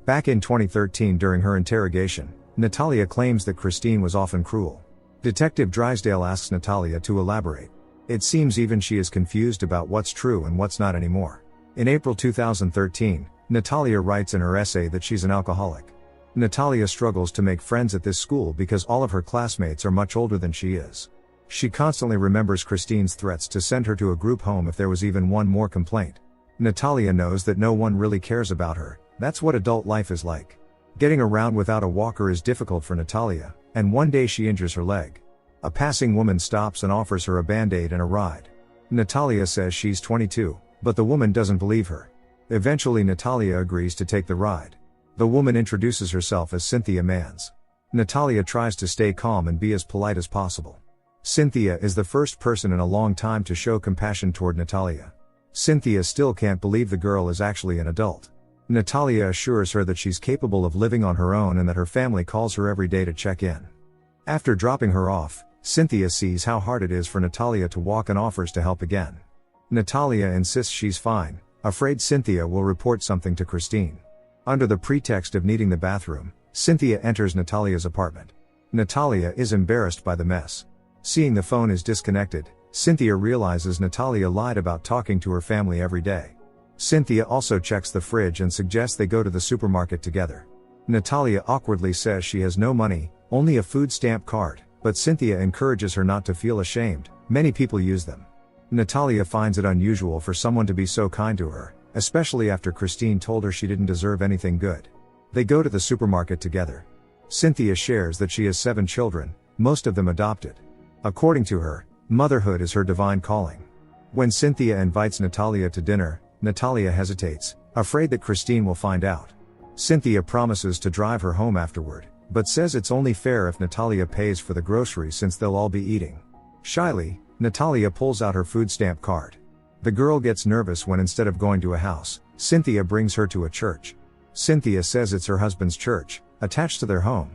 Back in 2013 during her interrogation, Natalia claims that Christine was often cruel. Detective Drysdale asks Natalia to elaborate. It seems even she is confused about what's true and what's not anymore. In April 2013, Natalia writes in her essay that she's an alcoholic. Natalia struggles to make friends at this school because all of her classmates are much older than she is. She constantly remembers Christine's threats to send her to a group home if there was even one more complaint. Natalia knows that no one really cares about her, that's what adult life is like. Getting around without a walker is difficult for Natalia, and one day she injures her leg. A passing woman stops and offers her a band-aid and a ride. Natalia says she's 22, but the woman doesn't believe her. Eventually Natalia agrees to take the ride. The woman introduces herself as Cynthia Mans. Natalia tries to stay calm and be as polite as possible. Cynthia is the first person in a long time to show compassion toward Natalia. Cynthia still can't believe the girl is actually an adult. Natalia assures her that she's capable of living on her own and that her family calls her every day to check in. After dropping her off, Cynthia sees how hard it is for Natalia to walk and offers to help again. Natalia insists she's fine, afraid Cynthia will report something to Christine. Under the pretext of needing the bathroom, Cynthia enters Natalia's apartment. Natalia is embarrassed by the mess. Seeing the phone is disconnected, Cynthia realizes Natalia lied about talking to her family every day. Cynthia also checks the fridge and suggests they go to the supermarket together. Natalia awkwardly says she has no money, only a food stamp card, but Cynthia encourages her not to feel ashamed, many people use them. Natalia finds it unusual for someone to be so kind to her, especially after Christine told her she didn't deserve anything good. They go to the supermarket together. Cynthia shares that she has 7 children, most of them adopted. According to her, motherhood is her divine calling. When Cynthia invites Natalia to dinner, Natalia hesitates, afraid that Christine will find out. Cynthia promises to drive her home afterward, but says it's only fair if Natalia pays for the groceries since they'll all be eating. Shyly, Natalia pulls out her food stamp card. The girl gets nervous when instead of going to a house, Cynthia brings her to a church. Cynthia says it's her husband's church, attached to their home.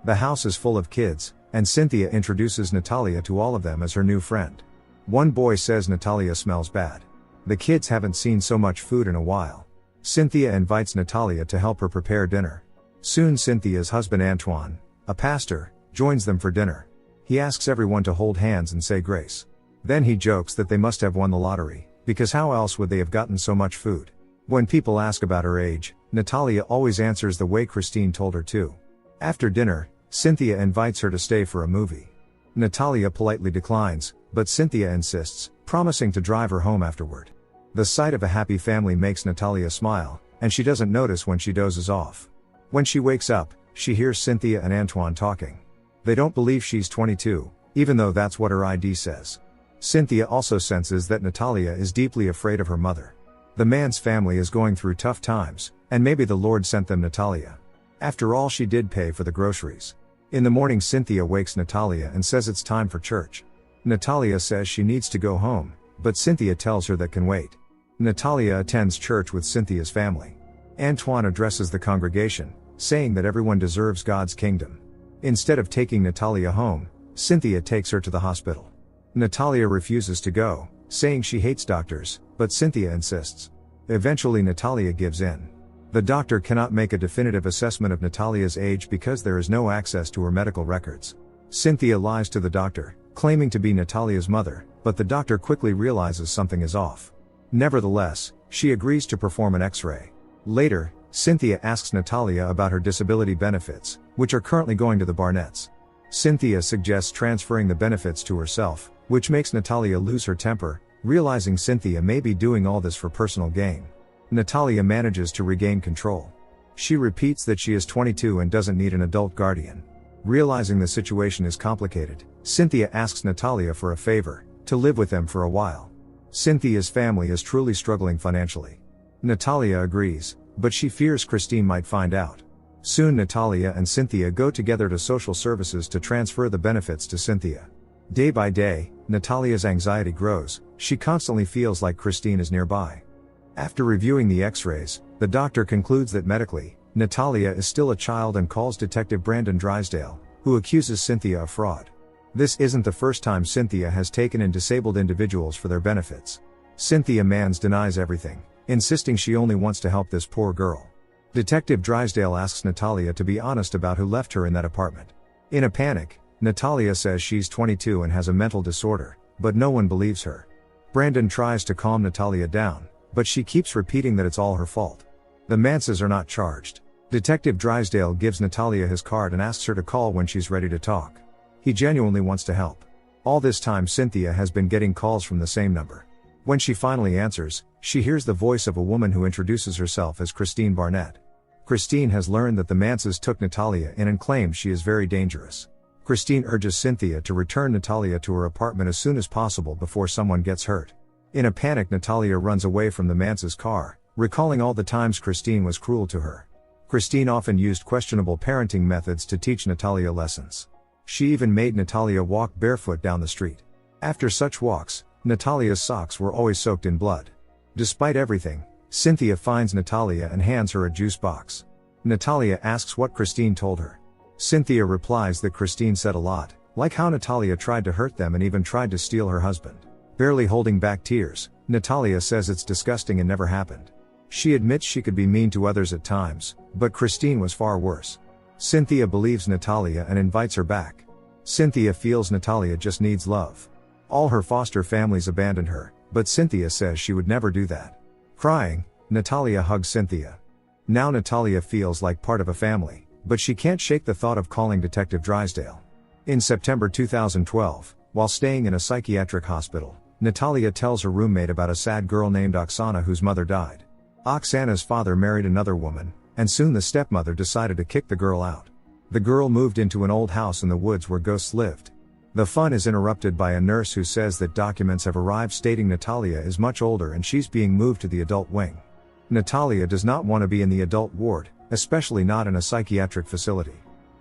The house is full of kids, and Cynthia introduces Natalia to all of them as her new friend. One boy says Natalia smells bad. The kids haven't seen so much food in a while. Cynthia invites Natalia to help her prepare dinner. Soon Cynthia's husband Antoine, a pastor, joins them for dinner. He asks everyone to hold hands and say grace. Then he jokes that they must have won the lottery, because how else would they have gotten so much food? When people ask about her age, Natalia always answers the way Christine told her to. After dinner, Cynthia invites her to stay for a movie. Natalia politely declines, but Cynthia insists, promising to drive her home afterward. The sight of a happy family makes Natalia smile, and she doesn't notice when she dozes off. When she wakes up, she hears Cynthia and Antoine talking. They don't believe she's 22, even though that's what her ID says. Cynthia also senses that Natalia is deeply afraid of her mother. The man's family is going through tough times, and maybe the Lord sent them Natalia. After all, she did pay for the groceries. In the morning, Cynthia wakes Natalia and says it's time for church. Natalia says she needs to go home, but Cynthia tells her that can wait. Natalia attends church with Cynthia's family. Antoine addresses the congregation, saying that everyone deserves God's kingdom. Instead of taking Natalia home, Cynthia takes her to the hospital. Natalia refuses to go, saying she hates doctors, but Cynthia insists. Eventually Natalia gives in. The doctor cannot make a definitive assessment of Natalia's age because there is no access to her medical records. Cynthia lies to the doctor, claiming to be Natalia's mother, but the doctor quickly realizes something is off. Nevertheless, she agrees to perform an X-ray. Later, Cynthia asks Natalia about her disability benefits, which are currently going to the Barnetts. Cynthia suggests transferring the benefits to herself, which makes Natalia lose her temper, realizing Cynthia may be doing all this for personal gain. Natalia manages to regain control. She repeats that she is 22 and doesn't need an adult guardian. Realizing the situation is complicated, Cynthia asks Natalia for a favor, to live with them for a while. Cynthia's family is truly struggling financially. Natalia agrees, but she fears Christine might find out. Soon Natalia and Cynthia go together to social services to transfer the benefits to Cynthia. Day by day, Natalia's anxiety grows. She constantly feels like Christine is nearby. After reviewing the X-rays, the doctor concludes that medically, Natalia is still a child and calls Detective Brandon Drysdale, who accuses Cynthia of fraud. This isn't the first time Cynthia has taken in disabled individuals for their benefits. Cynthia Mans denies everything, insisting she only wants to help this poor girl. Detective Drysdale asks Natalia to be honest about who left her in that apartment. In a panic, Natalia says she's 22 and has a mental disorder, but no one believes her. Brandon tries to calm Natalia down, but she keeps repeating that it's all her fault. The Manses are not charged. Detective Drysdale gives Natalia his card and asks her to call when she's ready to talk. He genuinely wants to help. All this time Cynthia has been getting calls from the same number. When she finally answers, she hears the voice of a woman who introduces herself as Christine Barnett. Christine has learned that the Manses took Natalia in and claims she is very dangerous. Christine urges Cynthia to return Natalia to her apartment as soon as possible before someone gets hurt. In a panic, Natalia runs away from the Manses' car, recalling all the times Christine was cruel to her. Christine often used questionable parenting methods to teach Natalia lessons. She even made Natalia walk barefoot down the street. After such walks, Natalia's socks were always soaked in blood. Despite everything, Cynthia finds Natalia and hands her a juice box. Natalia asks what Christine told her. Cynthia replies that Christine said a lot, like how Natalia tried to hurt them and even tried to steal her husband. Barely holding back tears, Natalia says it's disgusting and never happened. She admits she could be mean to others at times, but Christine was far worse. Cynthia believes Natalia and invites her back. Cynthia feels Natalia just needs love. All her foster families abandoned her, but Cynthia says she would never do that. Crying, Natalia hugs Cynthia. Now Natalia feels like part of a family, but she can't shake the thought of calling Detective Drysdale. In September 2012, while staying in a psychiatric hospital, Natalia tells her roommate about a sad girl named Oksana whose mother died. Oksana's father married another woman, and soon the stepmother decided to kick the girl out. The girl moved into an old house in the woods where ghosts lived. The fun is interrupted by a nurse who says that documents have arrived stating Natalia is much older and she's being moved to the adult wing. Natalia does not want to be in the adult ward, especially not in a psychiatric facility.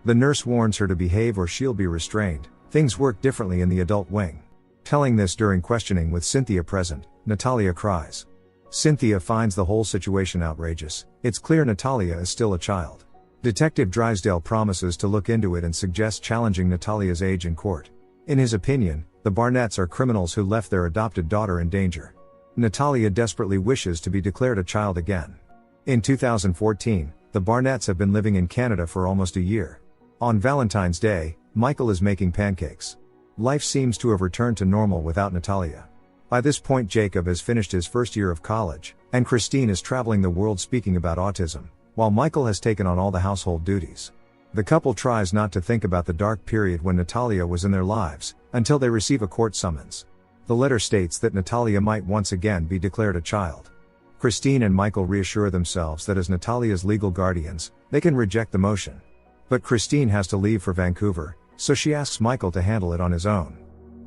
The nurse warns her to behave or she'll be restrained. Things work differently in the adult wing. Telling this during questioning with Cynthia present, Natalia cries. Cynthia finds the whole situation outrageous. It's clear Natalia is still a child. Detective Drysdale promises to look into it and suggests challenging Natalia's age in court. In his opinion, the Barnetts are criminals who left their adopted daughter in danger. Natalia desperately wishes to be declared a child again. In 2014, the Barnetts have been living in Canada for almost a year. On Valentine's Day, Michael is making pancakes. Life seems to have returned to normal without Natalia. By this point, Jacob has finished his first year of college, and Christine is traveling the world speaking about autism, while Michael has taken on all the household duties. The couple tries not to think about the dark period when Natalia was in their lives, until they receive a court summons. The letter states that Natalia might once again be declared a child. Christine and Michael reassure themselves that as Natalia's legal guardians, they can reject the motion. But Christine has to leave for Vancouver, so she asks Michael to handle it on his own.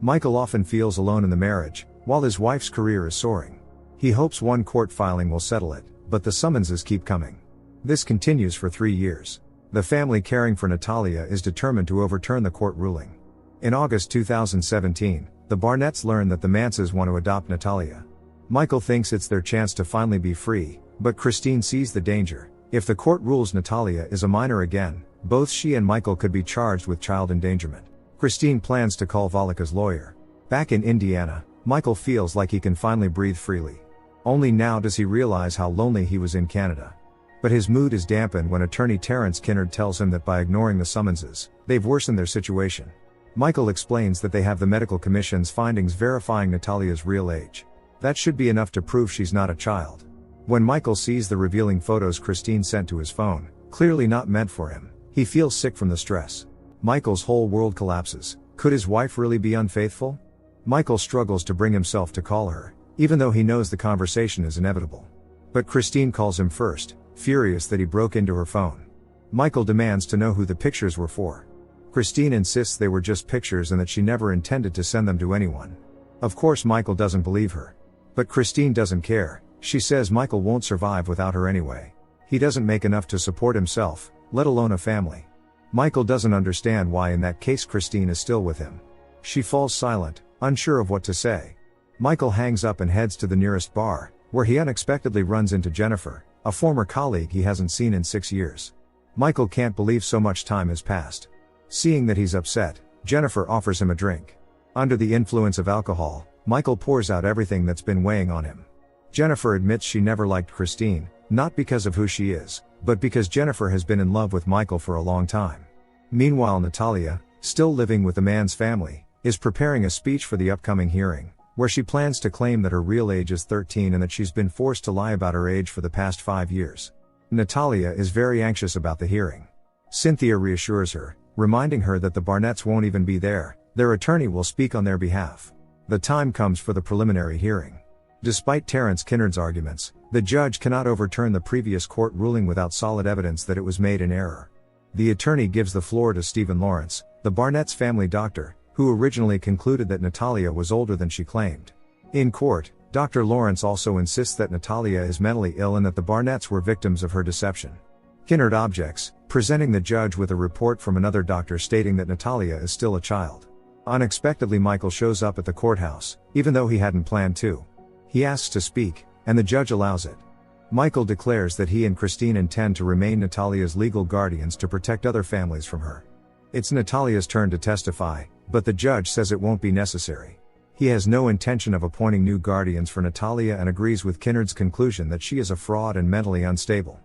Michael often feels alone in the marriage, while his wife's career is soaring. He hopes one court filing will settle it, but the summonses keep coming. This continues for 3 years. The family caring for Natalia is determined to overturn the court ruling. In August 2017, the Barnetts learn that the Manses want to adopt Natalia. Michael thinks it's their chance to finally be free, but Christine sees the danger. If the court rules Natalia is a minor again, both she and Michael could be charged with child endangerment. Christine plans to call Valika's lawyer. Back in Indiana, Michael feels like he can finally breathe freely. Only now does he realize how lonely he was in Canada. But his mood is dampened when attorney Terence Kinnard tells him that by ignoring the summonses, they've worsened their situation. Michael explains that they have the medical commission's findings verifying Natalia's real age. That should be enough to prove she's not a child. When Michael sees the revealing photos Christine sent to his phone, clearly not meant for him, he feels sick from the stress. Michael's whole world collapses. Could his wife really be unfaithful? Michael struggles to bring himself to call her, even though he knows the conversation is inevitable. But Christine calls him first, furious that he broke into her phone. Michael demands to know who the pictures were for. Christine insists they were just pictures and that she never intended to send them to anyone. Of course, Michael doesn't believe her. But Christine doesn't care. She says Michael won't survive without her anyway. He doesn't make enough to support himself, let alone a family. Michael doesn't understand why in that case Christine is still with him. She falls silent, unsure of what to say. Michael hangs up and heads to the nearest bar, where he unexpectedly runs into Jennifer, a former colleague he hasn't seen in 6 years. Michael can't believe so much time has passed. Seeing that he's upset, Jennifer offers him a drink. Under the influence of alcohol, Michael pours out everything that's been weighing on him. Jennifer admits she never liked Christine, not because of who she is, but because Jennifer has been in love with Michael for a long time. Meanwhile, Natalia, still living with the man's family, is preparing a speech for the upcoming hearing, where she plans to claim that her real age is 13 and that she's been forced to lie about her age for the past 5 years. Natalia is very anxious about the hearing. Cynthia reassures her, reminding her that the Barnetts won't even be there, their attorney will speak on their behalf. The time comes for the preliminary hearing. Despite Terence Kinnard's arguments, the judge cannot overturn the previous court ruling without solid evidence that it was made in error. The attorney gives the floor to Stephen Lawrence, the Barnetts' family doctor, who originally concluded that Natalia was older than she claimed. In court, Dr. Lawrence also insists that Natalia is mentally ill and that the Barnetts were victims of her deception. Kinnard objects, presenting the judge with a report from another doctor stating that Natalia is still a child. Unexpectedly, Michael shows up at the courthouse, even though he hadn't planned to. He asks to speak, and the judge allows it. Michael declares that he and Christine intend to remain Natalia's legal guardians to protect other families from her. It's Natalia's turn to testify, but the judge says it won't be necessary. He has no intention of appointing new guardians for Natalia and agrees with Kinnard's conclusion that she is a fraud and mentally unstable.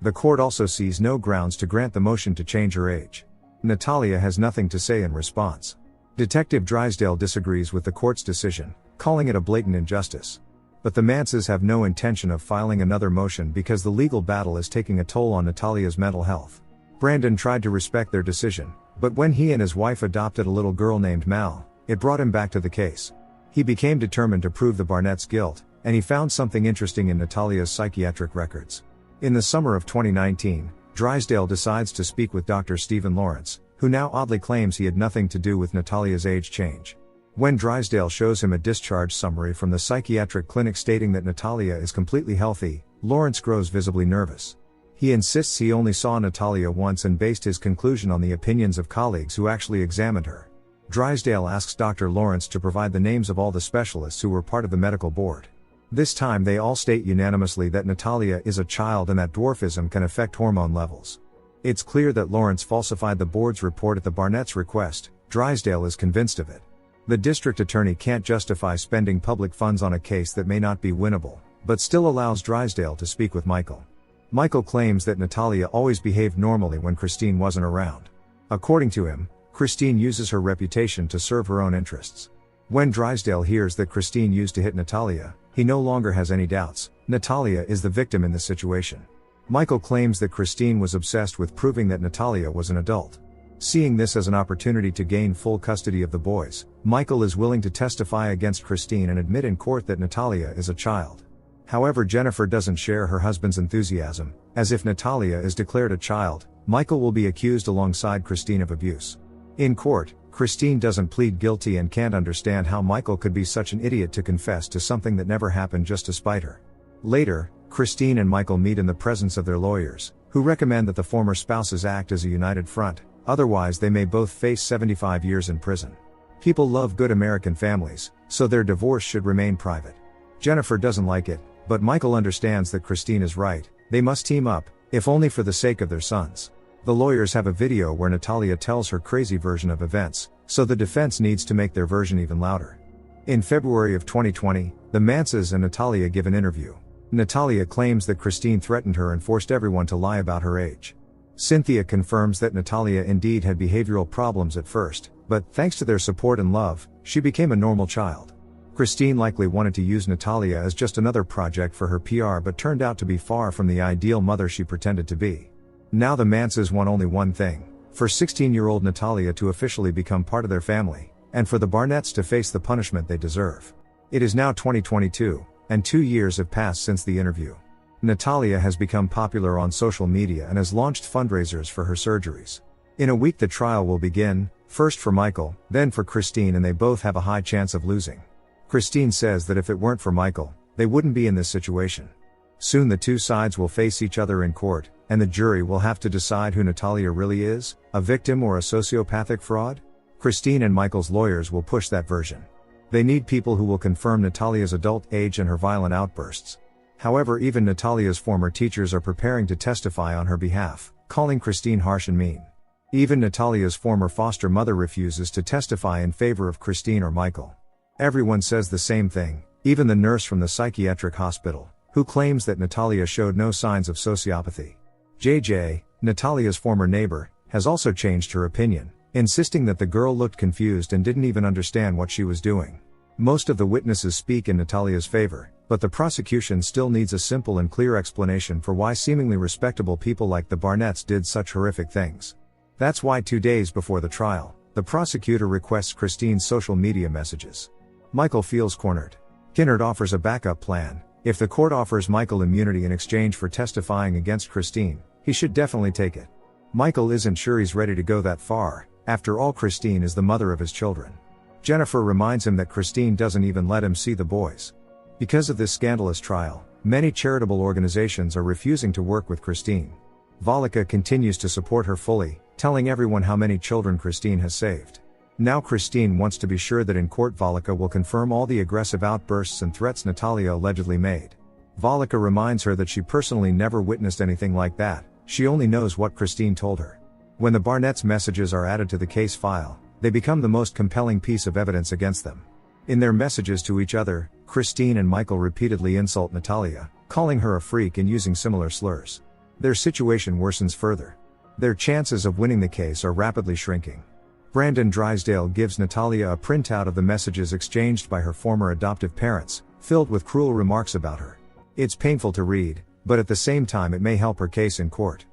The court also sees no grounds to grant the motion to change her age. Natalia has nothing to say in response. Detective Drysdale disagrees with the court's decision, calling it a blatant injustice. But the Manses have no intention of filing another motion because the legal battle is taking a toll on Natalia's mental health. Brandon tried to respect their decision, but when he and his wife adopted a little girl named Mal, it brought him back to the case. He became determined to prove the Barnetts' guilt, and he found something interesting in Natalia's psychiatric records. In the summer of 2019, Drysdale decides to speak with Dr. Stephen Lawrence, who now oddly claims he had nothing to do with Natalia's age change. When Drysdale shows him a discharge summary from the psychiatric clinic stating that Natalia is completely healthy, Lawrence grows visibly nervous. He insists he only saw Natalia once and based his conclusion on the opinions of colleagues who actually examined her. Drysdale asks Dr. Lawrence to provide the names of all the specialists who were part of the medical board. This time they all state unanimously that Natalia is a child and that dwarfism can affect hormone levels. It's clear that Lawrence falsified the board's report at the Barnett's request. Drysdale is convinced of it. The district attorney can't justify spending public funds on a case that may not be winnable, but still allows Drysdale to speak with Michael. Michael claims that Natalia always behaved normally when Christine wasn't around. According to him, Christine uses her reputation to serve her own interests. When Drysdale hears that Christine used to hit Natalia, he no longer has any doubts. Natalia is the victim in this situation. Michael claims that Christine was obsessed with proving that Natalia was an adult. Seeing this as an opportunity to gain full custody of the boys, Michael is willing to testify against Christine and admit in court that Natalia is a child. However, Jennifer doesn't share her husband's enthusiasm, as if Natalia is declared a child, Michael will be accused alongside Christine of abuse. In court, Christine doesn't plead guilty and can't understand how Michael could be such an idiot to confess to something that never happened just to spite her. Later, Christine and Michael meet in the presence of their lawyers, who recommend that the former spouses act as a united front, otherwise they may both face 75 years in prison. People love good American families, so their divorce should remain private. Jennifer doesn't like it, but Michael understands that Christine is right. They must team up, if only for the sake of their sons. The lawyers have a video where Natalia tells her crazy version of events, so the defense needs to make their version even louder. In February of 2020, the Manses and Natalia give an interview. Natalia claims that Christine threatened her and forced everyone to lie about her age. Cynthia confirms that Natalia indeed had behavioral problems at first, but thanks to their support and love, she became a normal child. Christine likely wanted to use Natalia as just another project for her PR but turned out to be far from the ideal mother she pretended to be. Now the Manses want only one thing: for 16-year-old Natalia to officially become part of their family, and for the Barnetts to face the punishment they deserve. It is now 2022, and 2 years have passed since the interview. Natalia has become popular on social media and has launched fundraisers for her surgeries. In a week the trial will begin, first for Michael, then for Christine, and they both have a high chance of losing. Christine says that if it weren't for Michael, they wouldn't be in this situation. Soon the two sides will face each other in court, and the jury will have to decide who Natalia really is, a victim or a sociopathic fraud. Christine and Michael's lawyers will push that version. They need people who will confirm Natalia's adult age and her violent outbursts. However, even Natalia's former teachers are preparing to testify on her behalf, calling Christine harsh and mean. Even Natalia's former foster mother refuses to testify in favor of Christine or Michael. Everyone says the same thing, even the nurse from the psychiatric hospital, who claims that Natalia showed no signs of sociopathy. JJ, Natalia's former neighbor, has also changed her opinion, insisting that the girl looked confused and didn't even understand what she was doing. Most of the witnesses speak in Natalia's favor, but the prosecution still needs a simple and clear explanation for why seemingly respectable people like the Barnetts did such horrific things. That's why 2 days before the trial, the prosecutor requests Christine's social media messages. Michael feels cornered. Kinnard offers a backup plan. If the court offers Michael immunity in exchange for testifying against Christine, he should definitely take it. Michael isn't sure he's ready to go that far. After all, Christine is the mother of his children. Jennifer reminds him that Christine doesn't even let him see the boys. Because of this scandalous trial, many charitable organizations are refusing to work with Christine. Valika continues to support her fully, telling everyone how many children Christine has saved. Now Christine wants to be sure that in court Valika will confirm all the aggressive outbursts and threats Natalia allegedly made. Valika reminds her that she personally never witnessed anything like that, she only knows what Christine told her. When the Barnetts' messages are added to the case file, they become the most compelling piece of evidence against them. In their messages to each other, Christine and Michael repeatedly insult Natalia, calling her a freak and using similar slurs. Their situation worsens further. Their chances of winning the case are rapidly shrinking. Brandon Drysdale gives Natalia a printout of the messages exchanged by her former adoptive parents, filled with cruel remarks about her. It's painful to read, but at the same time it may help her case in court.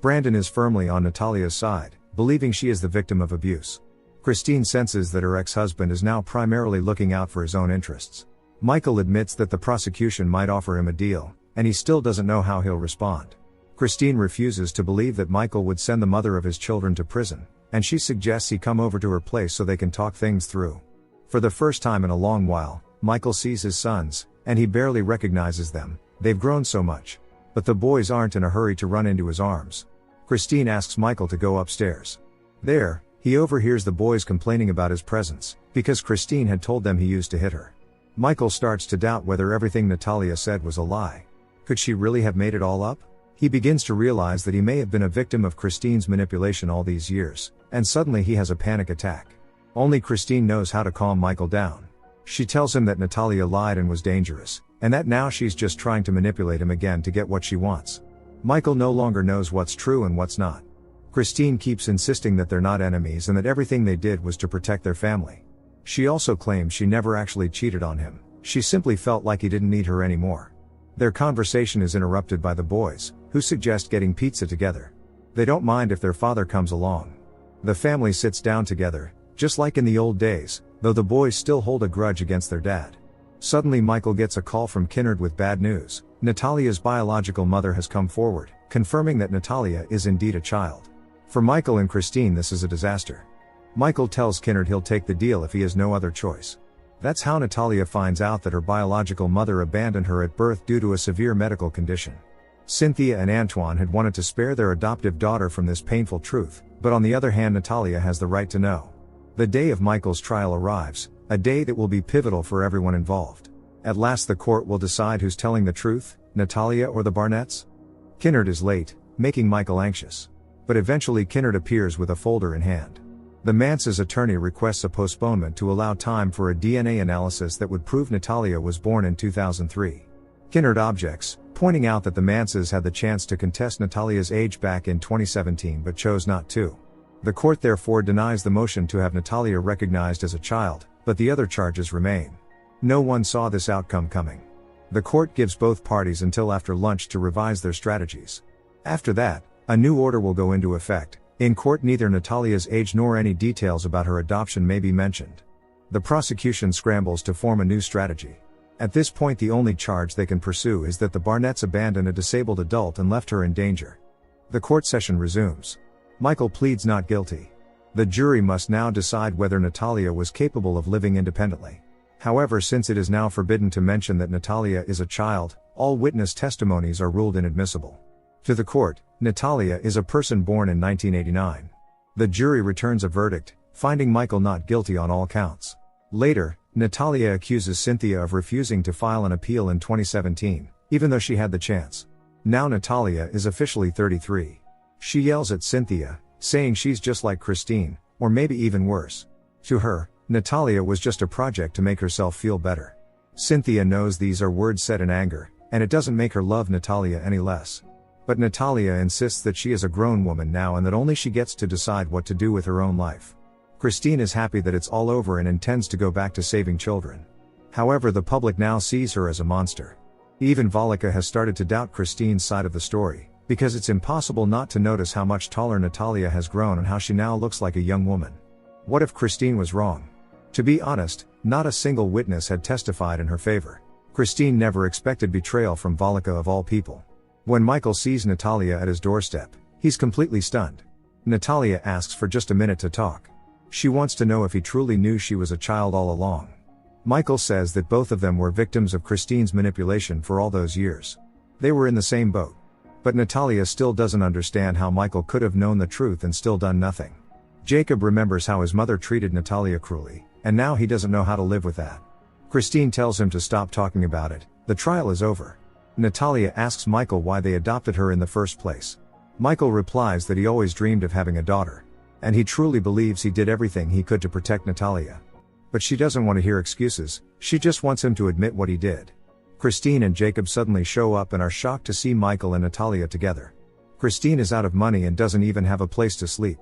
Brandon is firmly on Natalia's side, believing she is the victim of abuse. Christine senses that her ex-husband is now primarily looking out for his own interests. Michael admits that the prosecution might offer him a deal, and he still doesn't know how he'll respond. Christine refuses to believe that Michael would send the mother of his children to prison, and she suggests he come over to her place so they can talk things through. For the first time in a long while, Michael sees his sons, and he barely recognizes them. They've grown so much. But the boys aren't in a hurry to run into his arms. Christine asks Michael to go upstairs. There, he overhears the boys complaining about his presence, because Christine had told them he used to hit her. Michael starts to doubt whether everything Natalia said was a lie. Could she really have made it all up? He begins to realize that he may have been a victim of Christine's manipulation all these years, and suddenly he has a panic attack. Only Christine knows how to calm Michael down. She tells him that Natalia lied and was dangerous, and that now she's just trying to manipulate him again to get what she wants. Michael no longer knows what's true and what's not. Christine keeps insisting that they're not enemies and that everything they did was to protect their family. She also claims she never actually cheated on him, she simply felt like he didn't need her anymore. Their conversation is interrupted by the boys, who suggest getting pizza together. They don't mind if their father comes along. The family sits down together, just like in the old days, though the boys still hold a grudge against their dad. Suddenly Michael gets a call from Kinnard with bad news. Natalia's biological mother has come forward, confirming that Natalia is indeed a child. For Michael and Christine this is a disaster. Michael tells Kinnard he'll take the deal if he has no other choice. That's how Natalia finds out that her biological mother abandoned her at birth due to a severe medical condition. Cynthia and Antoine had wanted to spare their adoptive daughter from this painful truth, but on the other hand Natalia has the right to know. The day of Michael's trial arrives, a day that will be pivotal for everyone involved. At last the court will decide who's telling the truth, Natalia or the Barnetts? Kinnard is late, making Michael anxious. But eventually Kinnard appears with a folder in hand. The Manses' attorney requests a postponement to allow time for a DNA analysis that would prove Natalia was born in 2003. Kinnard objects, pointing out that the Manses had the chance to contest Natalia's age back in 2017 but chose not to. The court therefore denies the motion to have Natalia recognized as a child, but the other charges remain. No one saw this outcome coming. The court gives both parties until after lunch to revise their strategies. After that, a new order will go into effect. In court neither Natalia's age nor any details about her adoption may be mentioned. The prosecution scrambles to form a new strategy. At this point the only charge they can pursue is that the Barnetts abandoned a disabled adult and left her in danger. The court session resumes. Michael pleads not guilty. The jury must now decide whether Natalia was capable of living independently. However, since it is now forbidden to mention that Natalia is a child, all witness testimonies are ruled inadmissible. To the court, Natalia is a person born in 1989. The jury returns a verdict, finding Michael not guilty on all counts. Later, Natalia accuses Cynthia of refusing to file an appeal in 2017, even though she had the chance. Now Natalia is officially 33. She yells at Cynthia, saying she's just like Christine, or maybe even worse. To her, Natalia was just a project to make herself feel better. Cynthia knows these are words said in anger, and it doesn't make her love Natalia any less. But Natalia insists that she is a grown woman now and that only she gets to decide what to do with her own life. Christine is happy that it's all over and intends to go back to saving children. However, the public now sees her as a monster. Even Volika has started to doubt Christine's side of the story, because it's impossible not to notice how much taller Natalia has grown and how she now looks like a young woman. What if Christine was wrong? To be honest, not a single witness had testified in her favor. Christine never expected betrayal from Volika of all people. When Michael sees Natalia at his doorstep, he's completely stunned. Natalia asks for just a minute to talk. She wants to know if he truly knew she was a child all along. Michael says that both of them were victims of Christine's manipulation for all those years. They were in the same boat. But Natalia still doesn't understand how Michael could have known the truth and still done nothing. Jacob remembers how his mother treated Natalia cruelly, and now he doesn't know how to live with that. Christine tells him to stop talking about it. The trial is over. Natalia asks Michael why they adopted her in the first place. Michael replies that he always dreamed of having a daughter. And he truly believes he did everything he could to protect Natalia. But she doesn't want to hear excuses, she just wants him to admit what he did. Christine and Jacob suddenly show up and are shocked to see Michael and Natalia together. Christine is out of money and doesn't even have a place to sleep.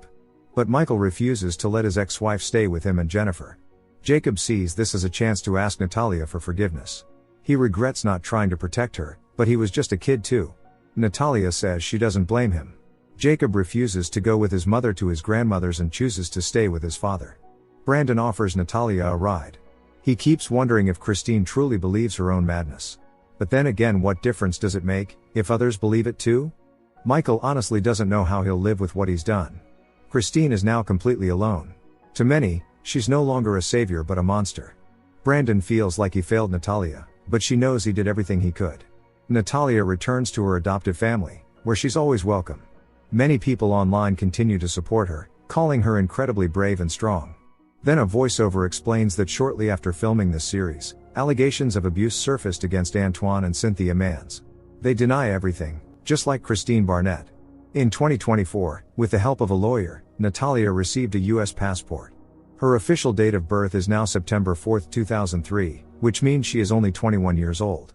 But Michael refuses to let his ex-wife stay with him and Jennifer. Jacob sees this as a chance to ask Natalia for forgiveness. He regrets not trying to protect her, but he was just a kid too. Natalia says she doesn't blame him. Jacob refuses to go with his mother to his grandmother's and chooses to stay with his father. Brandon offers Natalia a ride. He keeps wondering if Christine truly believes her own madness. But then again, what difference does it make, if others believe it too? Michael honestly doesn't know how he'll live with what he's done. Christine is now completely alone. To many, she's no longer a savior but a monster. Brandon feels like he failed Natalia, but she knows he did everything he could. Natalia returns to her adoptive family, where she's always welcome. Many people online continue to support her, calling her incredibly brave and strong. Then a voiceover explains that shortly after filming this series, Allegations of abuse surfaced against Antoine and Cynthia Mans. They deny everything, just like Christine Barnett. In 2024, with the help of a lawyer, Natalia received a U.S. passport. Her official date of birth is now September 4, 2003, which means she is only 21 years old.